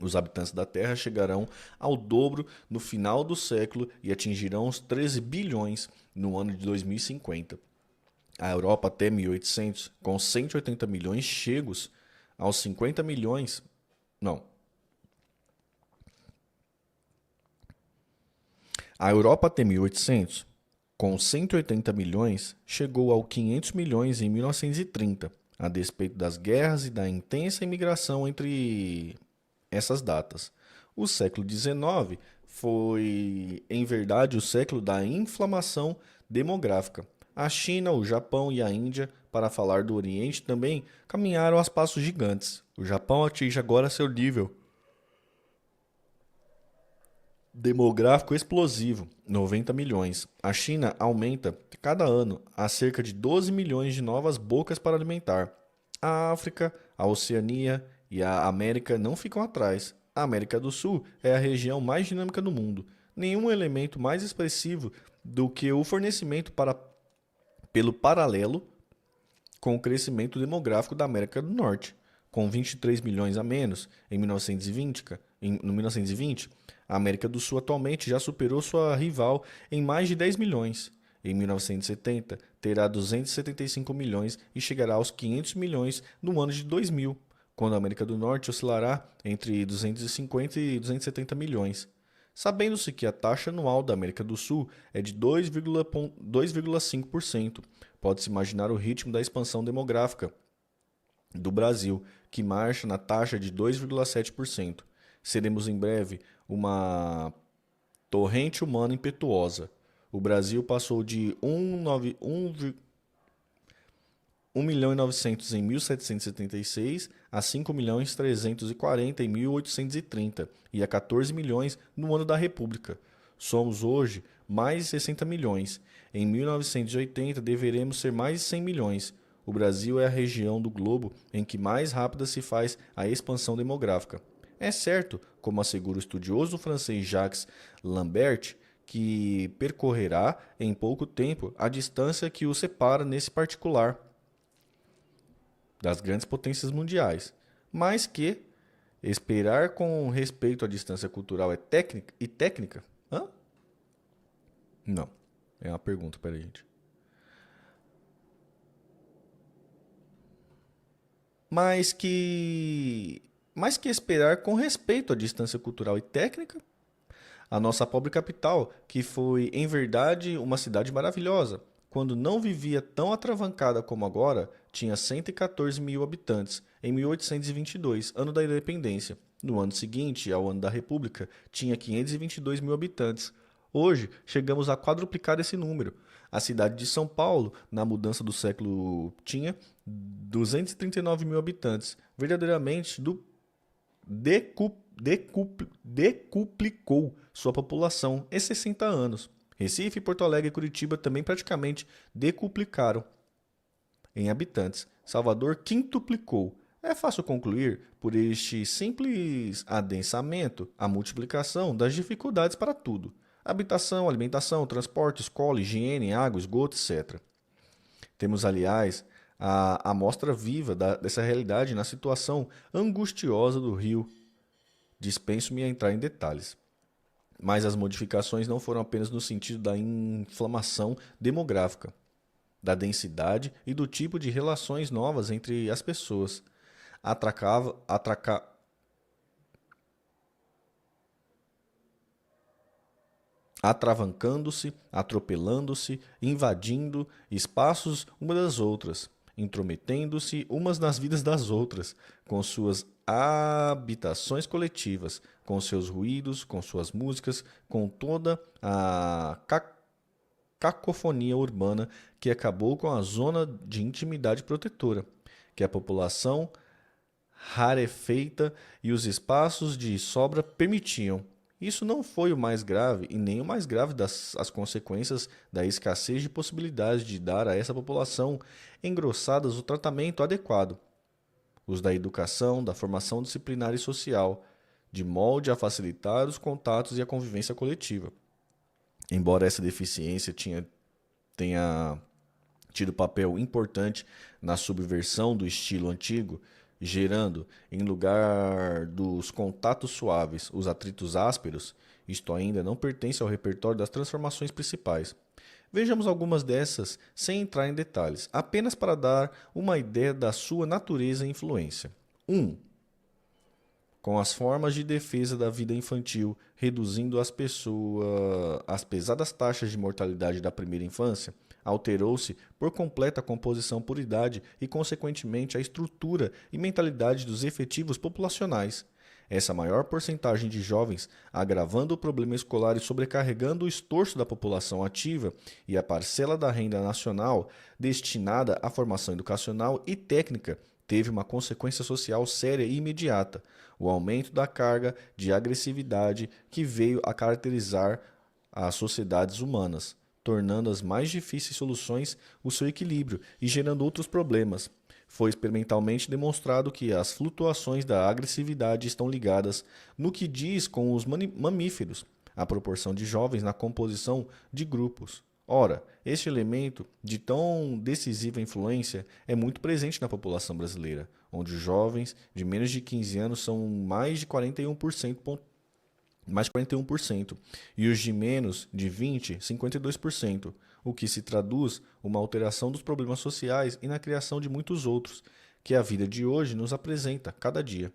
Os habitantes da Terra chegarão ao dobro no final do século e atingirão os 13 bilhões no ano de 2050. A Europa até 1800, com 180 milhões, chegos aos 50 milhões. Não. A Europa até 1800, com 180 milhões, chegou aos 500 milhões em 1930, a despeito das guerras e da intensa imigração entre essas datas. O século XIX foi, em verdade, o século da inflamação demográfica. A China, o Japão e a Índia, para falar do Oriente, também caminharam a passos gigantes. O Japão atinge agora seu nível demográfico explosivo, 90 milhões. A China aumenta cada ano a cerca de 12 milhões de novas bocas para alimentar. A África, a Oceania e a América não ficam atrás. A América do Sul é a região mais dinâmica do mundo. Nenhum elemento mais expressivo do que o fornecimento pelo paralelo com o crescimento demográfico da América do Norte. Com 23 milhões a menos em 1920, a América do Sul atualmente já superou sua rival em mais de 10 milhões. Em 1970, terá 275 milhões e chegará aos 500 milhões no ano de 2000, quando a América do Norte oscilará entre 250 e 270 milhões. Sabendo-se que a taxa anual da América do Sul é de 2,5%, pode-se imaginar o ritmo da expansão demográfica do Brasil, que marcha na taxa de 2,7%. Seremos em breve uma torrente humana impetuosa. O Brasil passou de 1.900.000 em 1776 a 5.340.000 em 1830 e a 14 milhões no ano da República. Somos hoje mais de 60 milhões. Em 1980 deveremos ser mais de 100 milhões. O Brasil é a região do globo em que mais rápida se faz a expansão demográfica. É certo, como assegura o estudioso francês Jacques Lambert, que percorrerá em pouco tempo a distância que o separa nesse particular das grandes potências mundiais, mas que esperar com respeito à distância cultural é técnica? Hã? Não, é uma pergunta para a gente. Mais que esperar com respeito à distância cultural e técnica, a nossa pobre capital, que foi em verdade uma cidade maravilhosa, quando não vivia tão atravancada como agora, tinha 114 mil habitantes em 1822, ano da independência. No ano seguinte, ao ano da República, tinha 522 mil habitantes. Hoje, chegamos a quadruplicar esse número. A cidade de São Paulo, na mudança do século, tinha 239 mil habitantes. Verdadeiramente decuplicou sua população em 60 anos. Recife, Porto Alegre e Curitiba também praticamente decuplicaram em habitantes. Salvador quintuplicou. É fácil concluir, por este simples adensamento, a multiplicação das dificuldades para tudo. Habitação, alimentação, transporte, escola, higiene, água, esgoto, etc. Temos, aliás, a amostra viva dessa realidade na situação angustiosa do Rio. Dispenso-me a entrar em detalhes. Mas as modificações não foram apenas no sentido da inflamação demográfica, da densidade e do tipo de relações novas entre as pessoas. Atravancando-se, atropelando-se, invadindo espaços umas das outras, intrometendo-se umas nas vidas das outras, com suas habitações coletivas, com seus ruídos, com suas músicas, com toda a cacofonia urbana que acabou com a zona de intimidade protetora, que a população rarefeita e os espaços de sobra permitiam. Isso não foi o mais grave e nem o mais grave das as consequências da escassez de possibilidades de dar a essa população engrossadas o tratamento adequado, os da educação, da formação disciplinar e social, de molde a facilitar os contatos e a convivência coletiva. Embora essa deficiência tenha tido papel importante na subversão do estilo antigo, gerando, em lugar dos contatos suaves, os atritos ásperos, isto ainda não pertence ao repertório das transformações principais. Vejamos algumas dessas sem entrar em detalhes, apenas para dar uma ideia da sua natureza e influência. 1. Com as formas de defesa da vida infantil, reduzindo as pesadas taxas de mortalidade da primeira infância, alterou-se por completa a composição por idade e, consequentemente, a estrutura e mentalidade dos efetivos populacionais. Essa maior porcentagem de jovens, agravando o problema escolar e sobrecarregando o esforço da população ativa e a parcela da renda nacional destinada à formação educacional e técnica, teve uma consequência social séria e imediata: o aumento da carga de agressividade que veio a caracterizar as sociedades humanas, tornando as mais difíceis soluções o seu equilíbrio e gerando outros problemas. Foi experimentalmente demonstrado que as flutuações da agressividade estão ligadas no que diz com os mamíferos, a proporção de jovens na composição de grupos. Ora, este elemento de tão decisiva influência é muito presente na população brasileira, onde os jovens de menos de 15 anos são mais de 41%, e os de menos de 20, 52%, o que se traduz uma alteração dos problemas sociais e na criação de muitos outros, que a vida de hoje nos apresenta cada dia.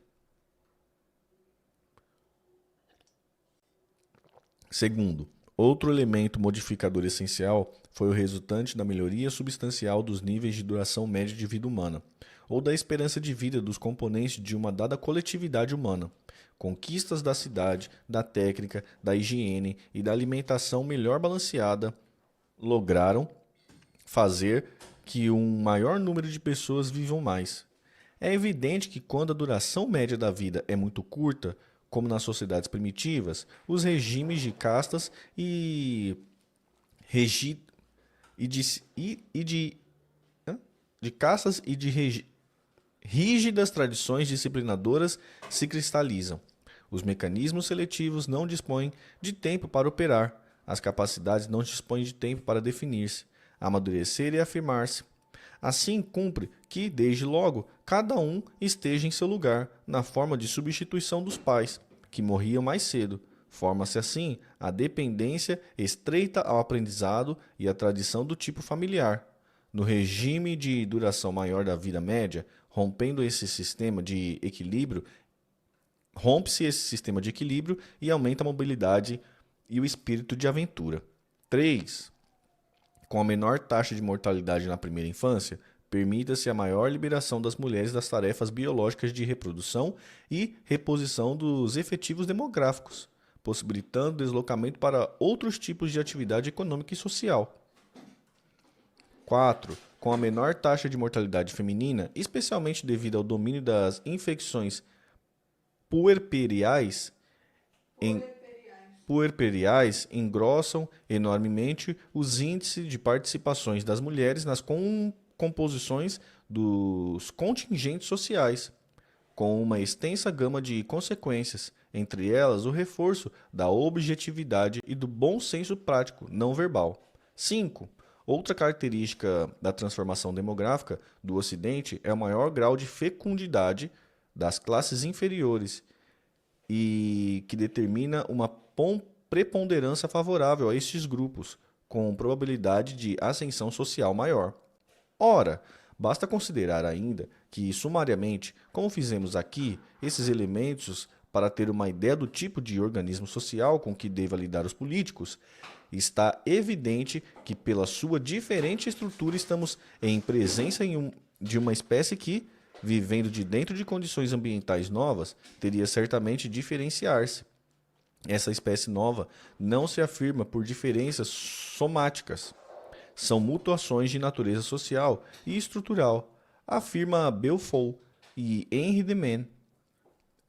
Segundo, outro elemento modificador essencial foi o resultante da melhoria substancial dos níveis de duração média de vida humana, ou da esperança de vida dos componentes de uma dada coletividade humana. Conquistas da cidade, da técnica, da higiene e da alimentação melhor balanceada lograram fazer que um maior número de pessoas vivam mais. É evidente que quando a duração média da vida é muito curta, como nas sociedades primitivas, os regimes de castas e, regi, e de, e de castas e de rígidas tradições disciplinadoras se cristalizam. Os mecanismos seletivos não dispõem de tempo para operar, as capacidades não dispõem de tempo para definir-se, amadurecer e afirmar-se. Assim, cumpre que, desde logo, cada um esteja em seu lugar, na forma de substituição dos pais, que morriam mais cedo. Forma-se assim a dependência estreita ao aprendizado e a tradição do tipo familiar. No regime de duração maior da vida média, rompe-se esse sistema de equilíbrio e aumenta a mobilidade e o espírito de aventura. 3. Com a menor taxa de mortalidade na primeira infância, permita-se a maior liberação das mulheres das tarefas biológicas de reprodução e reposição dos efetivos demográficos, possibilitando deslocamento para outros tipos de atividade econômica e social. 4. Com a menor taxa de mortalidade feminina, especialmente devido ao domínio das infecções puerperiais, engrossam enormemente os índices de participações das mulheres nas composições dos contingentes sociais, com uma extensa gama de consequências, entre elas o reforço da objetividade e do bom senso prático não verbal. 5. Outra característica da transformação demográfica do Ocidente é o maior grau de fecundidade das classes inferiores e que determina uma preponderância favorável a estes grupos, com probabilidade de ascensão social maior. Ora, basta considerar ainda que, sumariamente, como fizemos aqui, esses elementos para ter uma ideia do tipo de organismo social com que deva lidar os políticos, está evidente que, pela sua diferente estrutura, estamos em presença de uma espécie que, vivendo de dentro de condições ambientais novas, teria certamente diferenciar-se. Essa espécie nova não se afirma por diferenças somáticas. São mutuações de natureza social e estrutural, afirma Belfort e Henri de Man.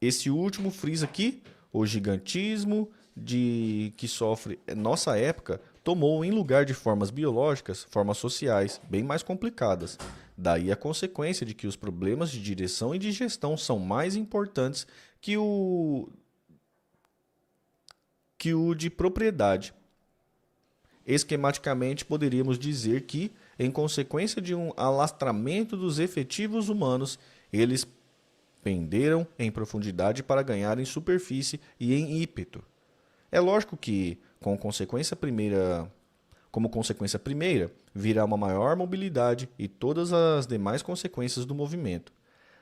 Esse último frisa que o gigantismo de que sofre nossa época tomou em lugar de formas biológicas, formas sociais, bem mais complicadas. Daí a consequência de que os problemas de direção e de gestão são mais importantes que o de propriedade. Esquematicamente, poderíamos dizer que em consequência de um alastramento dos efetivos humanos, eles penderam em profundidade para ganhar em superfície e em ímpeto. É lógico que, como consequência primeira, virá uma maior mobilidade e todas as demais consequências do movimento.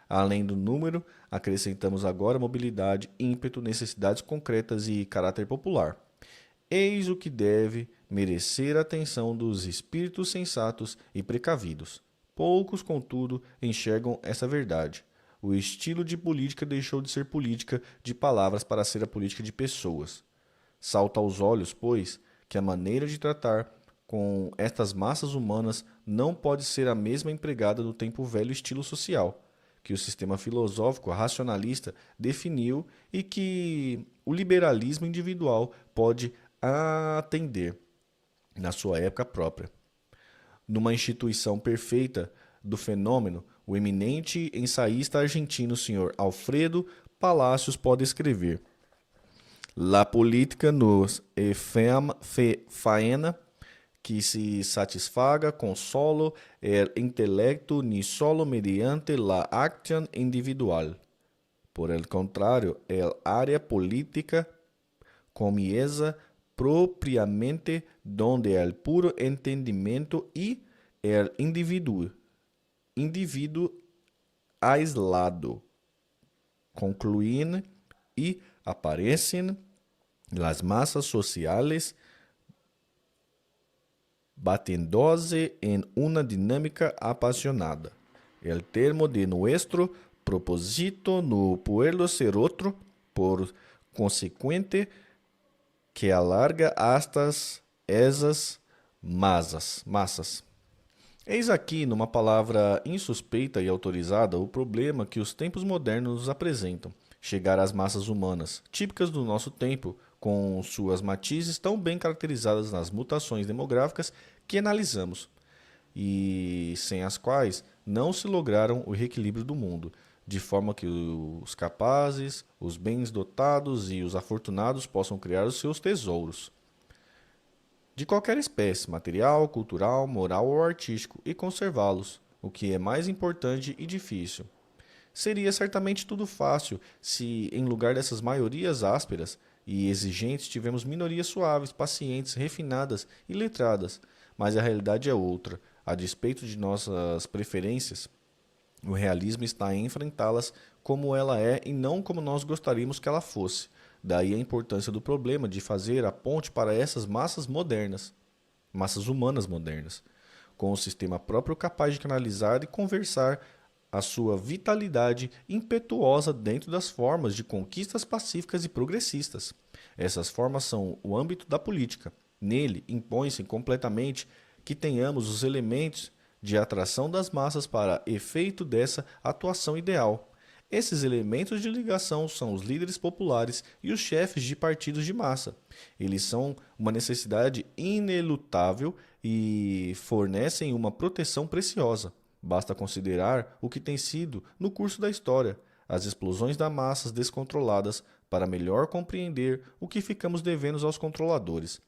Além do número, acrescentamos agora mobilidade, ímpeto, necessidades concretas e caráter popular. Eis o que deve merecer a atenção dos espíritos sensatos e precavidos. Poucos, contudo, enxergam essa verdade. O estilo de política deixou de ser política de palavras para ser a política de pessoas. Salta aos olhos, pois, que a maneira de tratar com estas massas humanas não pode ser a mesma empregada no tempo velho estilo social, que o sistema filosófico racionalista definiu e que o liberalismo individual pode atender na sua época própria. Numa instituição perfeita do fenômeno, o eminente ensaísta argentino Sr. Alfredo Palacios pode escrever: La política nos faena que se satisfaga con solo el intelecto ni solo mediante la acción individual. Por el contrario, el área política comienza propiamente donde el puro entendimiento y el individuo aislado concluyen y aparecen las masas sociales batiéndose en una dinámica apasionada. El termo de nuestro propósito no puede ser otro, por consecuente, que alarga hasta essas massas. Eis aqui, numa palavra insuspeita e autorizada, o problema que os tempos modernos nos apresentam: chegar às massas humanas, típicas do nosso tempo, com suas matizes tão bem caracterizadas nas mutações demográficas que analisamos, e sem as quais não se lograram o reequilíbrio do mundo, de forma que os capazes, os bens dotados e os afortunados possam criar os seus tesouros, de qualquer espécie, material, cultural, moral ou artístico, e conservá-los, o que é mais importante e difícil. Seria certamente tudo fácil se, em lugar dessas maiorias ásperas e exigentes, tivemos minorias suaves, pacientes, refinadas e letradas, mas a realidade é outra. A despeito de nossas preferências, o realismo está em enfrentá-las como ela é e não como nós gostaríamos que ela fosse. Daí a importância do problema de fazer a ponte para essas massas modernas, massas humanas modernas, com um sistema próprio capaz de canalizar e conversar a sua vitalidade impetuosa dentro das formas de conquistas pacíficas e progressistas. Essas formas são o âmbito da política. Nele impõe-se completamente que tenhamos os elementos de atração das massas para efeito dessa atuação ideal. Esses elementos de ligação são os líderes populares e os chefes de partidos de massa. Eles são uma necessidade inelutável e fornecem uma proteção preciosa. Basta considerar o que tem sido no curso da história, as explosões das massas descontroladas, para melhor compreender o que ficamos devendo aos controladores.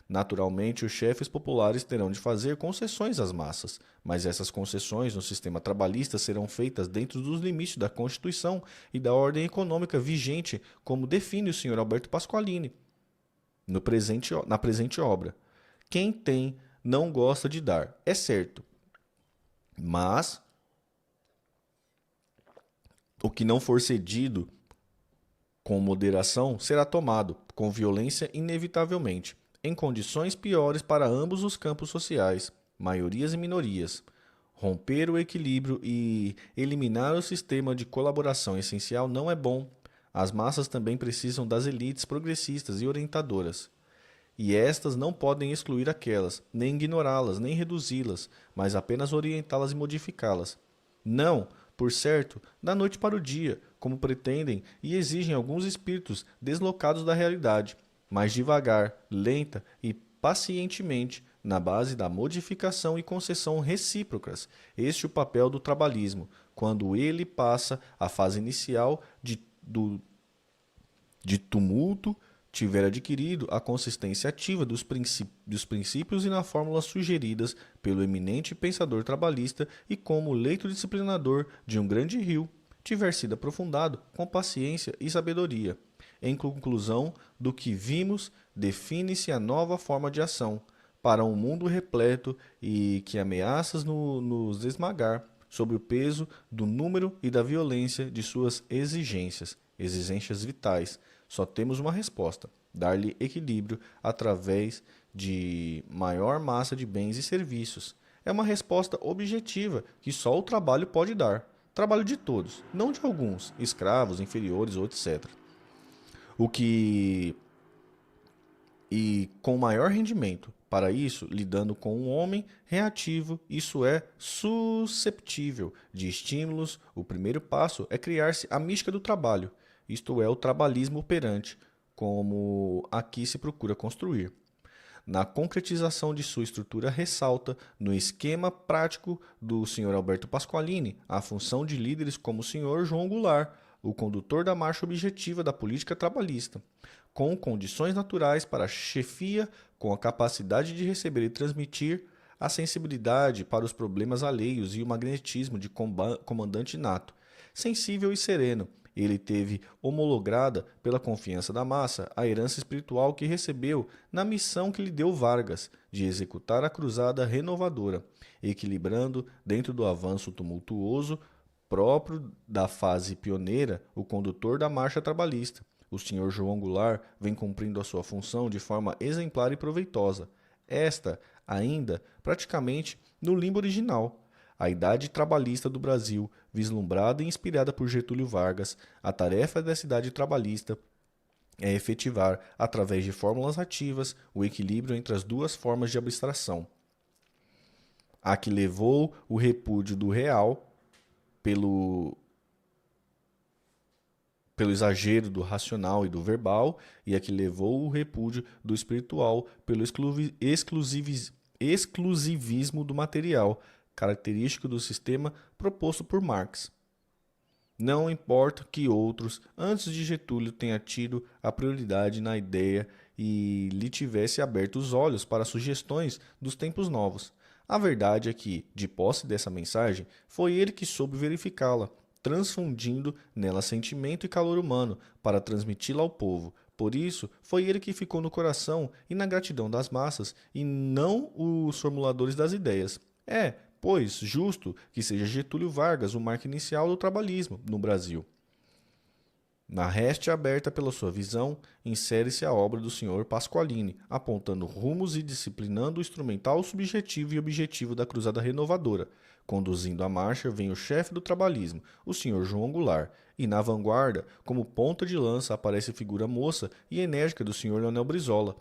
Naturalmente, os chefes populares terão de fazer concessões às massas, mas essas concessões no sistema trabalhista serão feitas dentro dos limites da Constituição e da ordem econômica vigente, como define o Sr. Alberto Pasqualini na presente obra. Quem tem não gosta de dar, é certo, mas o que não for cedido com moderação será tomado, com violência inevitavelmente, em condições piores para ambos os campos sociais, maiorias e minorias. Romper o equilíbrio e eliminar o sistema de colaboração essencial não é bom. As massas também precisam das elites progressistas e orientadoras. E estas não podem excluir aquelas, nem ignorá-las, nem reduzi-las, mas apenas orientá-las e modificá-las. Não, por certo, da noite para o dia, como pretendem e exigem alguns espíritos deslocados da realidade, mas devagar, lenta e pacientemente, na base da modificação e concessão recíprocas. Este é o papel do trabalhismo, quando ele passa a fase inicial de tumulto tiver adquirido a consistência ativa dos princípios e na fórmula sugeridas pelo eminente pensador trabalhista e como leito disciplinador de um grande rio, tiver sido aprofundado com paciência e sabedoria. Em conclusão do que vimos, define-se a nova forma de ação, para um mundo repleto e que ameaças nos esmagar sob o peso do número e da violência de suas exigências vitais. Só temos uma resposta: dar-lhe equilíbrio através de maior massa de bens e serviços. É uma resposta objetiva que só o trabalho pode dar. Trabalho de todos, não de alguns, escravos, inferiores ou etc. O que e com maior rendimento. Para isso, lidando com um homem reativo, isso é susceptível de estímulos, o primeiro passo é criar-se a mística do trabalho, isto é, o trabalhismo operante, como aqui se procura construir. Na concretização de sua estrutura, ressalta, no esquema prático do Sr. Alberto Pasqualini, a função de líderes como o Sr. João Goulart, o condutor da marcha objetiva da política trabalhista, com condições naturais para a chefia, com a capacidade de receber e transmitir, a sensibilidade para os problemas alheios e o magnetismo de comandante nato. Sensível e sereno, ele teve homologada pela confiança da massa a herança espiritual que recebeu na missão que lhe deu Vargas, de executar a cruzada renovadora, equilibrando, dentro do avanço tumultuoso próprio da fase pioneira, o condutor da marcha trabalhista. O Sr. João Goulart vem cumprindo a sua função de forma exemplar e proveitosa. Esta, ainda, praticamente, no limbo original. A idade trabalhista do Brasil, vislumbrada e inspirada por Getúlio Vargas, a tarefa dessa idade trabalhista é efetivar, através de fórmulas ativas, o equilíbrio entre as duas formas de abstração. A que levou o repúdio do real pelo exagero do racional e do verbal, e a que levou o repúdio do espiritual pelo exclusivismo do material, característico do sistema proposto por Marx. Não importa que outros, antes de Getúlio, tenham tido a prioridade na ideia e lhe tivesse aberto os olhos para sugestões dos tempos novos. A verdade é que, de posse dessa mensagem, foi ele que soube verificá-la, transfundindo nela sentimento e calor humano para transmiti-la ao povo. Por isso, foi ele que ficou no coração e na gratidão das massas, e não os formuladores das ideias. É, pois, justo que seja Getúlio Vargas o marco inicial do trabalhismo no Brasil. Na reste aberta pela sua visão, insere-se a obra do Sr. Pasqualini, apontando rumos e disciplinando o instrumental subjetivo e objetivo da cruzada renovadora. Conduzindo a marcha vem o chefe do trabalhismo, o Sr. João Goulart, e na vanguarda, como ponta de lança, aparece a figura moça e enérgica do Sr. Leonel Brizola,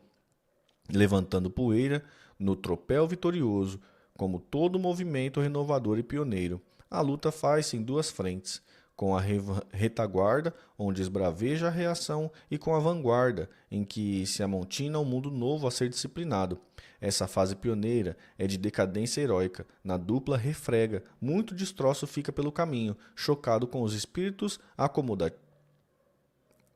levantando poeira no tropel vitorioso, como todo movimento renovador e pioneiro. A luta faz-se em duas frentes, com a retaguarda, onde esbraveja a reação, e com a vanguarda, em que se amontina um mundo novo a ser disciplinado. Essa fase pioneira é de decadência heróica. Na dupla refrega, muito destroço fica pelo caminho, chocado com os espíritos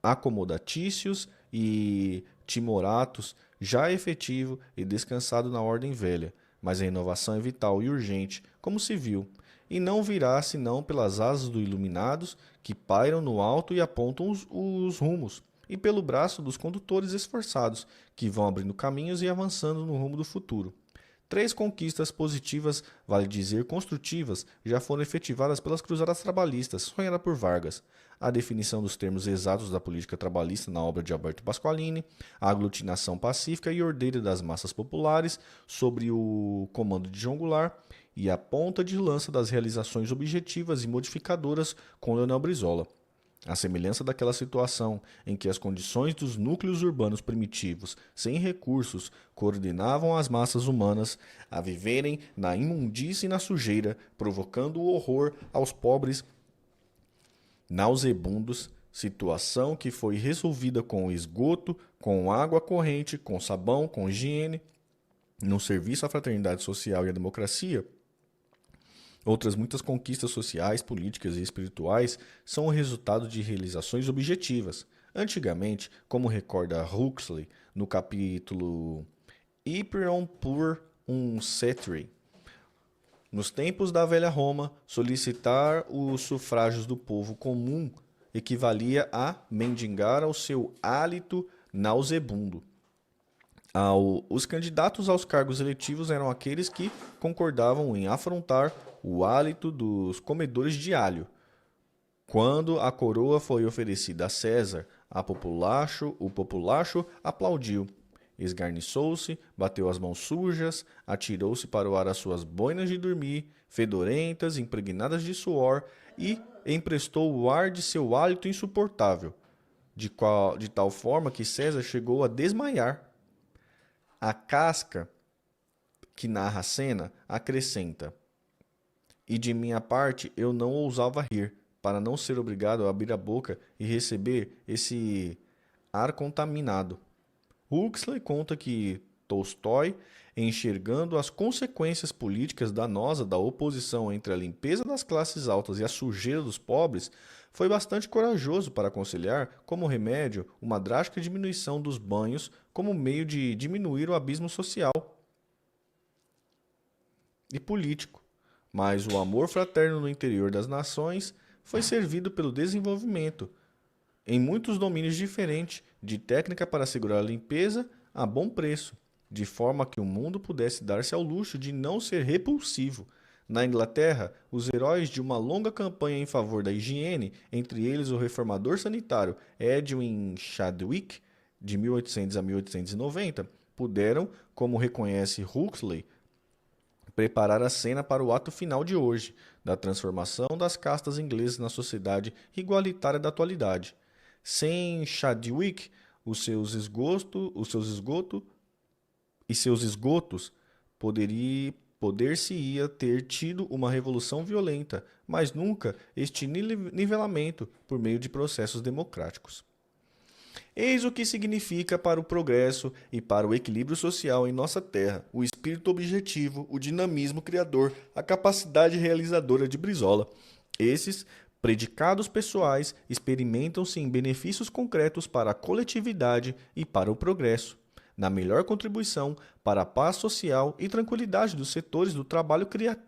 acomodatícios e timoratos, já efetivo e descansado na ordem velha. Mas a inovação é vital e urgente, como se viu, e não virá senão pelas asas dos iluminados que pairam no alto e apontam os rumos, e pelo braço dos condutores esforçados, que vão abrindo caminhos e avançando no rumo do futuro. 3 conquistas positivas, vale dizer construtivas, já foram efetivadas pelas cruzadas trabalhistas, sonhada por Vargas. A definição dos termos exatos da política trabalhista na obra de Alberto Pasqualini, a aglutinação pacífica e ordeira das massas populares sobre o comando de João Goulart e a ponta de lança das realizações objetivas e modificadoras com Leonel Brizola. A semelhança daquela situação em que as condições dos núcleos urbanos primitivos, sem recursos, coordenavam as massas humanas a viverem na imundície e na sujeira, provocando o horror aos pobres nauseabundos, situação que foi resolvida com esgoto, com água corrente, com sabão, com higiene, no serviço à fraternidade social e à democracia. Outras muitas conquistas sociais, políticas e espirituais são o resultado de realizações objetivas. Antigamente, como recorda Huxley no capítulo Hyperion pur un cetri, nos tempos da velha Roma, solicitar os sufrágios do povo comum equivalia a mendigar ao seu hálito nausebundo. Os candidatos aos cargos eletivos eram aqueles que concordavam em afrontar o hálito dos comedores de alho. Quando a coroa foi oferecida a César, o populacho aplaudiu. Esgarniçou-se, bateu as mãos sujas, atirou-se para o ar as suas boinas de dormir, fedorentas, impregnadas de suor, e emprestou o ar de seu hálito insuportável, de tal forma que César chegou a desmaiar. A Casca, que narra a cena, acrescenta: e de minha parte eu não ousava rir, para não ser obrigado a abrir a boca e receber esse ar contaminado. Huxley conta que Tolstói, enxergando as consequências políticas danosas da oposição entre a limpeza das classes altas e a sujeira dos pobres, foi bastante corajoso para aconselhar, como remédio, uma drástica diminuição dos banhos como meio de diminuir o abismo social e político. Mas o amor fraterno no interior das nações foi servido pelo desenvolvimento, em muitos domínios diferentes, de técnica para assegurar a limpeza a bom preço, de forma que o mundo pudesse dar-se ao luxo de não ser repulsivo. Na Inglaterra, os heróis de uma longa campanha em favor da higiene, entre eles o reformador sanitário Edwin Chadwick, de 1800 a 1890, puderam, como reconhece Huxley, preparar a cena para o ato final de hoje, da transformação das castas inglesas na sociedade igualitária da atualidade. Sem Chadwick, seus esgotos poder-se-ia ter tido uma revolução violenta, mas nunca este nivelamento por meio de processos democráticos. Eis o que significa para o progresso e para o equilíbrio social em nossa terra o espírito objetivo, o dinamismo criador, a capacidade realizadora de Brizola. Esses predicados pessoais experimentam-se em benefícios concretos para a coletividade e para o progresso, na melhor contribuição para a paz social e tranquilidade dos setores do trabalho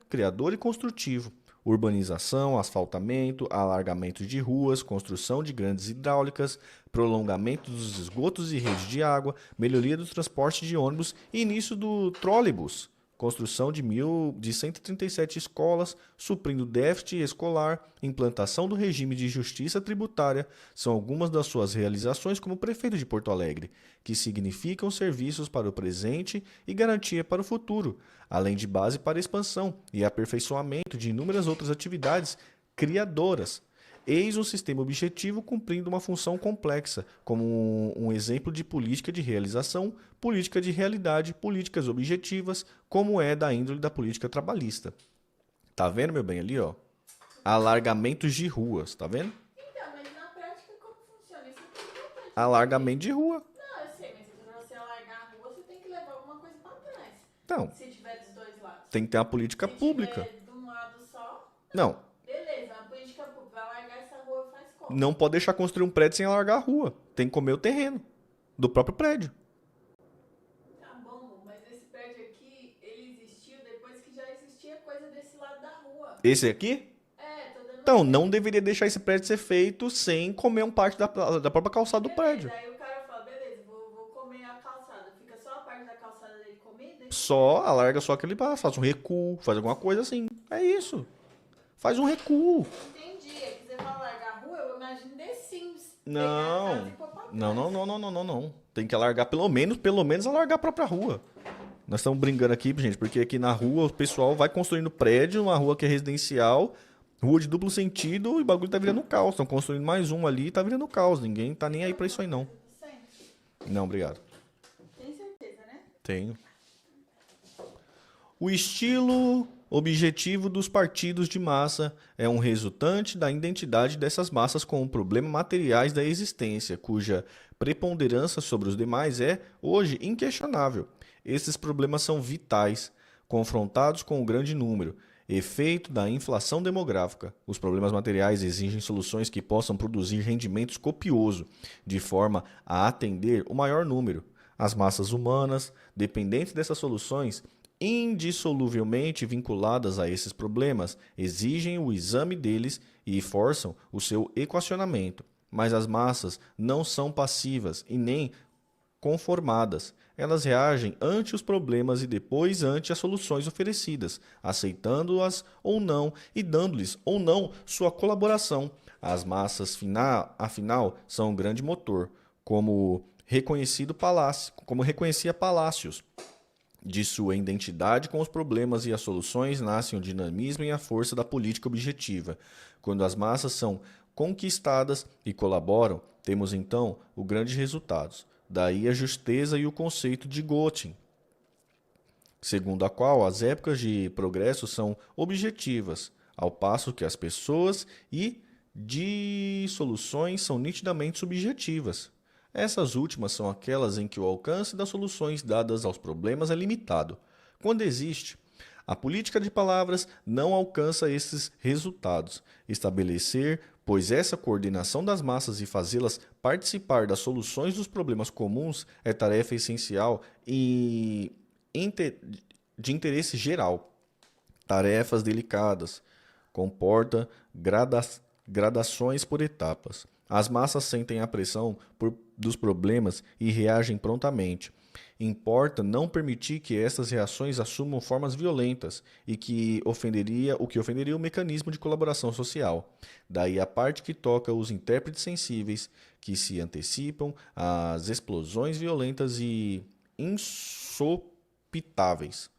criador e construtivo. Urbanização, asfaltamento, alargamento de ruas, construção de grandes hidráulicas, prolongamento dos esgotos e redes de água, melhoria do transporte de ônibus e início do trólebus, construção de 137 escolas, suprindo déficit escolar, implantação do regime de justiça tributária, são algumas das suas realizações como prefeito de Porto Alegre, que significam serviços para o presente e garantia para o futuro, além de base para a expansão e aperfeiçoamento de inúmeras outras atividades criadoras. Eis um sistema objetivo cumprindo uma função complexa, como um exemplo de política de realização, política de realidade, políticas objetivas, como é da índole da política trabalhista. Tá vendo, meu bem, ali, ó? Alargamentos de ruas, tá vendo? Então, mas na prática como funciona? Isso é importante. Alargamento de rua. Não, eu sei, mas pra você alargar a rua, você tem que levar alguma coisa pra trás. Então, Se tiver dos dois lados. tem que ter uma política pública. Se tiver de um lado só, Não, beleza, a política pública vai alargar essa rua, faz como? não pode deixar construir um prédio sem alargar a rua. Tem que comer o terreno do próprio prédio. Tá bom, mas esse prédio aqui, ele existiu depois que já existia coisa desse lado da rua. Esse aqui? É, tô dando Então, não deveria deixar esse prédio ser feito sem comer um parte da própria calçada do prédio. Aí o cara fala, beleza, vou comer a calçada. Fica só a parte da calçada dele comida? Só alarga só aquele passo, faz um recuo, faz alguma coisa assim. É isso. Faz um recuo. Entendi. É que você fala largar a rua, eu imagino The Sims. Não. Pegar a casa e pôr pra trás. Não. Tem que alargar pelo menos alargar a própria rua. Nós estamos brincando aqui, gente, porque aqui na rua o pessoal vai construindo prédio, uma rua que é residencial, rua de duplo sentido e o bagulho tá virando caos. Estão construindo mais um ali e tá virando caos. Ninguém tá nem aí pra isso aí, não. Sempre. Não, obrigado. Tem certeza, né? Tenho. O estilo objetivo dos partidos de massa é um resultante da identidade dessas massas com o problema materiais da existência, cuja preponderância sobre os demais é, hoje, inquestionável. Esses problemas são vitais, confrontados com o grande número. Efeito da inflação demográfica. Os problemas materiais exigem soluções que possam produzir rendimentos copioso, de forma a atender o maior número. As massas humanas, dependentes dessas soluções, indissoluvelmente vinculadas a esses problemas, exigem o exame deles e forçam o seu equacionamento. Mas as massas não são passivas e nem conformadas. Elas reagem ante os problemas e depois ante as soluções oferecidas, aceitando-as ou não e dando-lhes ou não sua colaboração. As massas, afinal, são um grande motor, como reconhecia Palácios. De sua identidade com os problemas e as soluções nascem o dinamismo e a força da política objetiva. Quando as massas são conquistadas e colaboram, temos então os grandes resultados. Daí a justeza e o conceito de Göttingen, segundo a qual as épocas de progresso são objetivas, ao passo que as pessoas e dissoluções são nitidamente subjetivas. Essas últimas são aquelas em que o alcance das soluções dadas aos problemas é limitado. Quando existe, a política de palavras não alcança esses resultados. Estabelecer, pois essa coordenação das massas e fazê-las participar das soluções dos problemas comuns é tarefa essencial e de interesse geral. Tarefas delicadas. Comporta gradações por etapas. As massas sentem a pressão dos problemas e reagem prontamente. Importa não permitir que essas reações assumam formas violentas e o que ofenderia o mecanismo de colaboração social. Daí a parte que toca os intérpretes sensíveis, que se antecipam às explosões violentas e insopitáveis.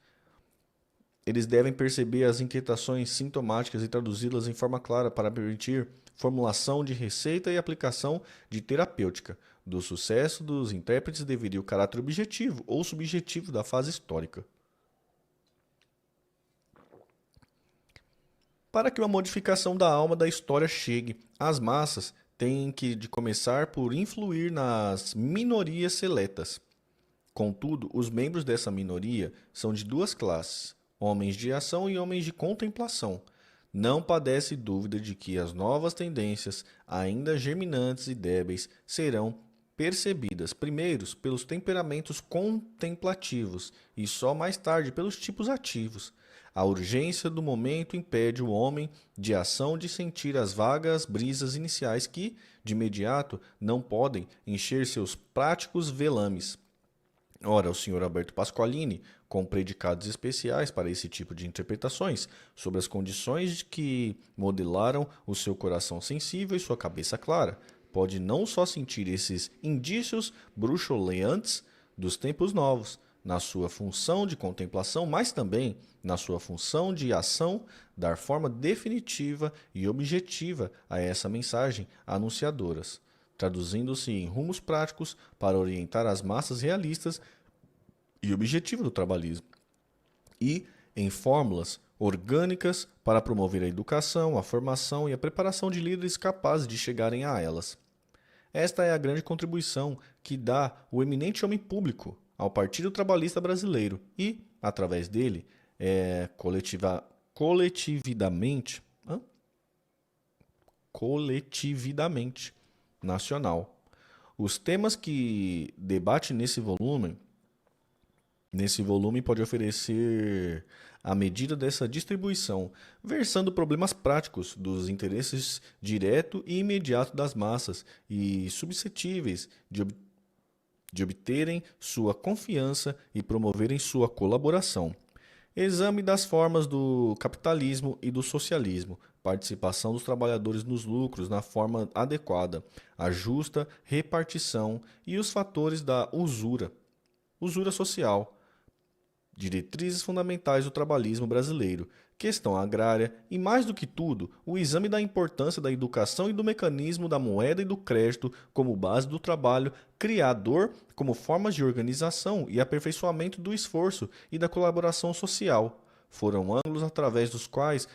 Eles devem perceber as inquietações sintomáticas e traduzi-las em forma clara para permitir formulação de receita e aplicação de terapêutica. Do sucesso dos intérpretes deveria o caráter objetivo ou subjetivo da fase histórica. Para que uma modificação da alma da história chegue às massas, tem que de começar por influir nas minorias seletas. Contudo, os membros dessa minoria são de duas classes, homens de ação e homens de contemplação. Não padece dúvida de que as novas tendências, ainda germinantes e débeis, serão percebidas primeiro pelos temperamentos contemplativos e só mais tarde pelos tipos ativos. A urgência do momento impede o homem de ação de sentir as vagas brisas iniciais que, de imediato, não podem encher seus práticos velames. Ora, o Sr. Alberto Pasqualini, com predicados especiais para esse tipo de interpretações, sobre as condições que modelaram o seu coração sensível e sua cabeça clara, pode não só sentir esses indícios bruxuleantes dos tempos novos, na sua função de contemplação, mas também na sua função de ação, dar forma definitiva e objetiva a essa mensagem anunciadoras, traduzindo-se em rumos práticos para orientar as massas realistas e objetivas do trabalhismo, e em fórmulas orgânicas para promover a educação, a formação e a preparação de líderes capazes de chegarem a elas. Esta é a grande contribuição que dá o eminente homem público ao Partido Trabalhista Brasileiro e, através dele, coletividamente nacional. Os temas que debate nesse volume pode oferecer a medida dessa distribuição, versando problemas práticos dos interesses direto e imediato das massas e suscetíveis de obterem sua confiança e promoverem sua colaboração. Exame das formas do capitalismo e do socialismo, participação dos trabalhadores nos lucros na forma adequada, a justa repartição e os fatores da usura social, diretrizes fundamentais do trabalhismo brasileiro, questão agrária e, mais do que tudo, o exame da importância da educação e do mecanismo da moeda e do crédito como base do trabalho criador, como formas de organização e aperfeiçoamento do esforço e da colaboração social. Foram ângulos através dos quais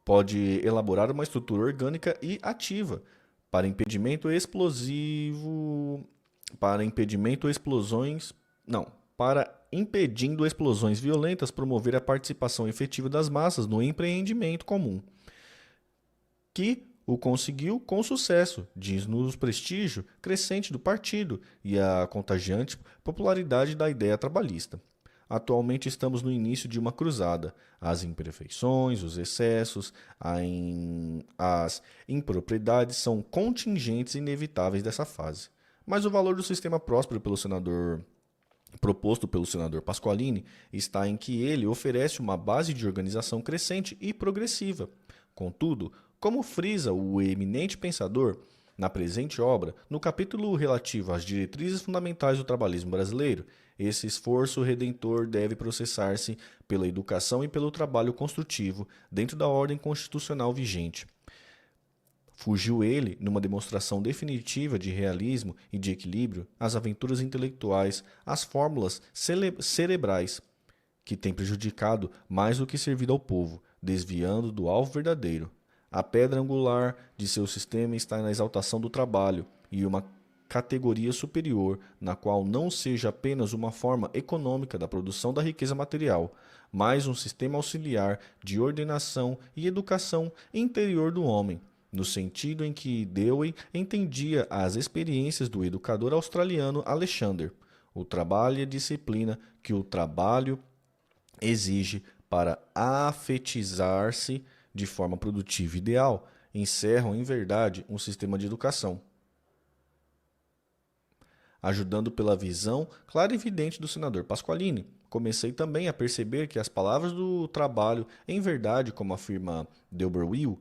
pode elaborar uma estrutura orgânica e ativa para impedimento explosões, para, impedindo explosões violentas, promover a participação efetiva das massas no empreendimento comum, que o conseguiu com sucesso, diz-nos o prestígio crescente do partido e a contagiante popularidade da ideia trabalhista. Atualmente estamos no início de uma cruzada. As imperfeições, os excessos, as impropriedades são contingentes e inevitáveis dessa fase. Mas o valor do sistema próspero proposto pelo senador Pasqualini está em que ele oferece uma base de organização crescente e progressiva. Contudo, como frisa o eminente pensador na presente obra, no capítulo relativo às diretrizes fundamentais do trabalhismo brasileiro, esse esforço redentor deve processar-se pela educação e pelo trabalho construtivo dentro da ordem constitucional vigente. Fugiu ele, numa demonstração definitiva de realismo e de equilíbrio, às aventuras intelectuais, às fórmulas cerebrais, que têm prejudicado mais do que servido ao povo, desviando do alvo verdadeiro. A pedra angular de seu sistema está na exaltação do trabalho e uma categoria superior, na qual não seja apenas uma forma econômica da produção da riqueza material, mas um sistema auxiliar de ordenação e educação interior do homem, no sentido em que Dewey entendia as experiências do educador australiano Alexander. O trabalho e a disciplina que o trabalho exige para afetizar-se de forma produtiva e ideal encerram, em verdade, um sistema de educação, ajudando pela visão clara e evidente do senador Pasqualini. Comecei também a perceber que as palavras do trabalho, em verdade, como afirma D'Urberville,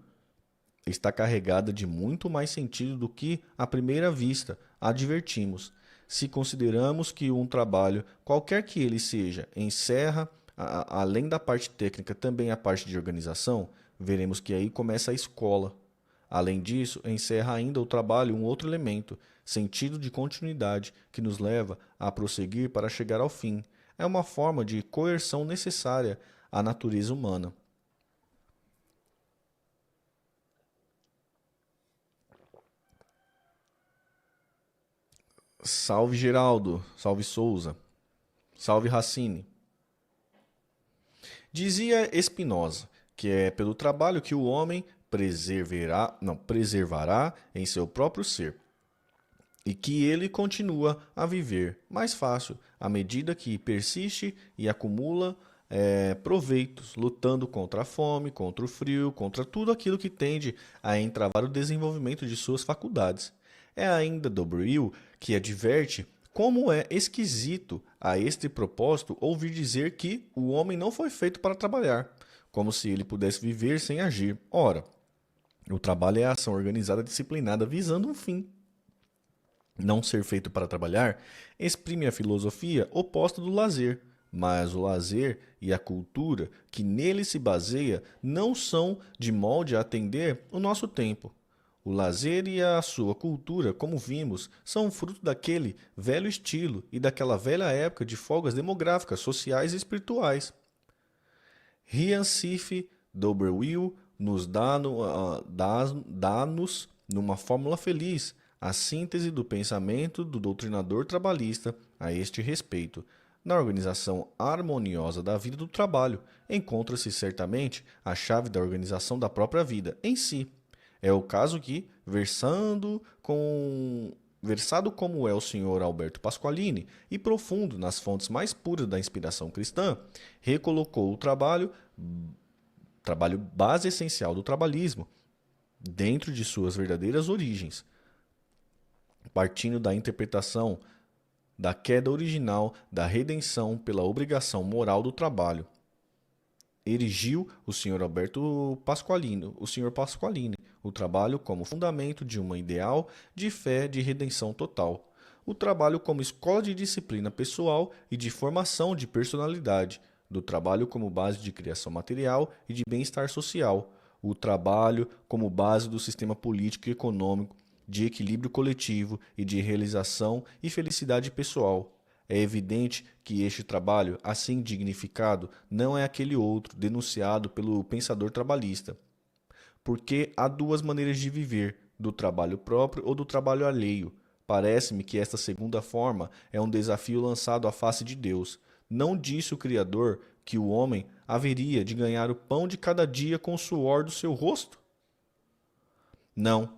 está carregada de muito mais sentido do que, à primeira vista, advertimos. Se consideramos que um trabalho, qualquer que ele seja, encerra, além da parte técnica, também a parte de organização, veremos que aí começa a escola. Além disso, encerra ainda o trabalho um outro elemento, sentido de continuidade, que nos leva a prosseguir para chegar ao fim. É uma forma de coerção necessária à natureza humana. Salve Geraldo, salve Souza, salve Racine. Dizia Spinoza que é pelo trabalho que o homem preservará em seu próprio ser, e que ele continua a viver mais fácil à medida que persiste e acumula proveitos, lutando contra a fome, contra o frio, contra tudo aquilo que tende a entravar o desenvolvimento de suas faculdades. É ainda D'Urberville que adverte como é esquisito a este propósito ouvir dizer que o homem não foi feito para trabalhar, como se ele pudesse viver sem agir. Ora, o trabalho é a ação organizada, disciplinada, visando um fim. Não ser feito para trabalhar exprime a filosofia oposta do lazer, mas o lazer e a cultura que nele se baseia não são de molde a atender o nosso tempo. O lazer e a sua cultura, como vimos, são fruto daquele velho estilo e daquela velha época de folgas demográficas, sociais e espirituais. Riancife D'Urberville nos dá-nos, numa fórmula feliz, a síntese do pensamento do doutrinador trabalhista a este respeito. Na organização harmoniosa da vida do trabalho, encontra-se certamente a chave da organização da própria vida em si. É o caso que, versado como é o senhor Alberto Pasqualini, e profundo nas fontes mais puras da inspiração cristã, recolocou o trabalho base essencial do trabalhismo, dentro de suas verdadeiras origens, partindo da interpretação da queda original da redenção pela obrigação moral do trabalho. Erigiu o Sr. Alberto Pasqualini, o trabalho como fundamento de uma ideal de fé de redenção total. O trabalho como escola de disciplina pessoal e de formação de personalidade, do trabalho como base de criação material e de bem-estar social. O trabalho como base do sistema político e econômico, de equilíbrio coletivo e de realização e felicidade pessoal. É evidente que este trabalho, assim dignificado, não é aquele outro denunciado pelo pensador trabalhista. Porque há duas maneiras de viver, do trabalho próprio ou do trabalho alheio. Parece-me que esta segunda forma é um desafio lançado à face de Deus. Não disse o Criador que o homem haveria de ganhar o pão de cada dia com o suor do seu rosto? Não.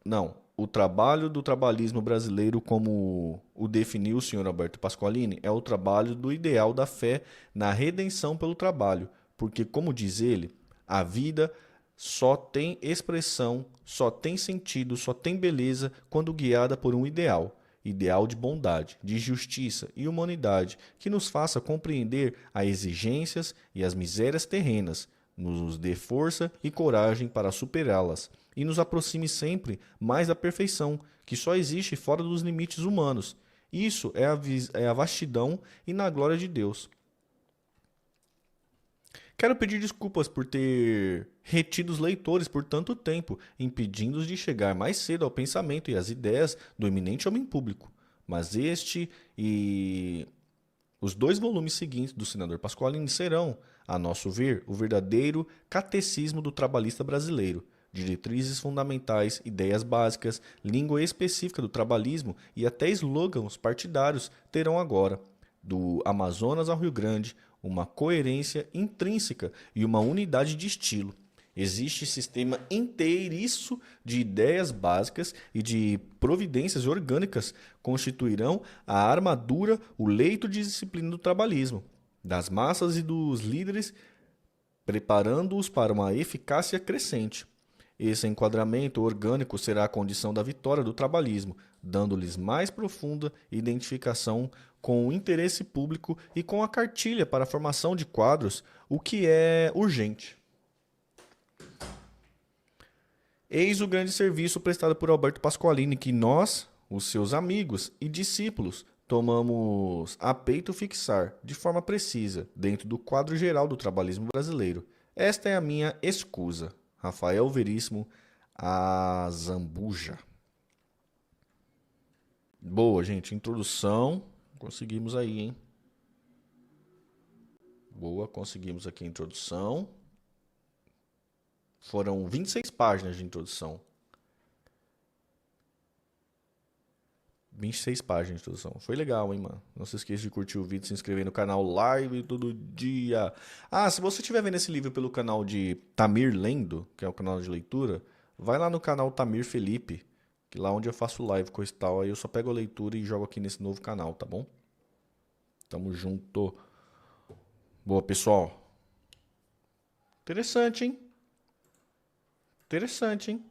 Não. O trabalho do trabalhismo brasileiro, como o definiu o senhor Alberto Pasqualini, é o trabalho do ideal da fé na redenção pelo trabalho, porque, como diz ele, a vida só tem expressão, só tem sentido, só tem beleza quando guiada por um ideal. Ideal de bondade, de justiça e humanidade, que nos faça compreender as exigências e as misérias terrenas, nos dê força e coragem para superá-las e nos aproxime sempre mais da perfeição, que só existe fora dos limites humanos. Isso é a vastidão e na glória de Deus. Quero pedir desculpas por ter retido os leitores por tanto tempo, impedindo-os de chegar mais cedo ao pensamento e às ideias do eminente homem público. Mas este e os 2 volumes seguintes do senador Pasqualini serão, a nosso ver, o verdadeiro catecismo do trabalhista brasileiro. Diretrizes fundamentais, ideias básicas, língua específica do trabalhismo e até slogans partidários terão agora, do Amazonas ao Rio Grande, uma coerência intrínseca e uma unidade de estilo. Existe sistema inteiriço de ideias básicas e de providências orgânicas constituirão a armadura, o leito de disciplina do trabalhismo, das massas e dos líderes, preparando-os para uma eficácia crescente. Esse enquadramento orgânico será a condição da vitória do trabalhismo, dando-lhes mais profunda identificação com o interesse público e com a cartilha para a formação de quadros, o que é urgente. Eis o grande serviço prestado por Alberto Pasqualini que nós, os seus amigos e discípulos, tomamos a peito fixar, de forma precisa, dentro do quadro geral do trabalhismo brasileiro. Esta é a minha escusa. Rafael Veríssimo Azambuja. Boa, gente. Introdução. Conseguimos aí, hein? Boa, conseguimos aqui a introdução. Foram 26 páginas de introdução. 26 páginas de introdução. Foi legal, hein, mano? Não se esqueça de curtir o vídeo, se inscrever no canal Live todo dia. Ah, se você estiver vendo esse livro pelo canal de Tamir Lendo, que é o canal de leitura, vai lá no canal Tamir Felipe, que lá onde eu faço live, coisa e tal, aí eu só pego a leitura e jogo aqui nesse novo canal, tá bom? Tamo junto. Boa, pessoal. Interessante, hein? Interessante, hein?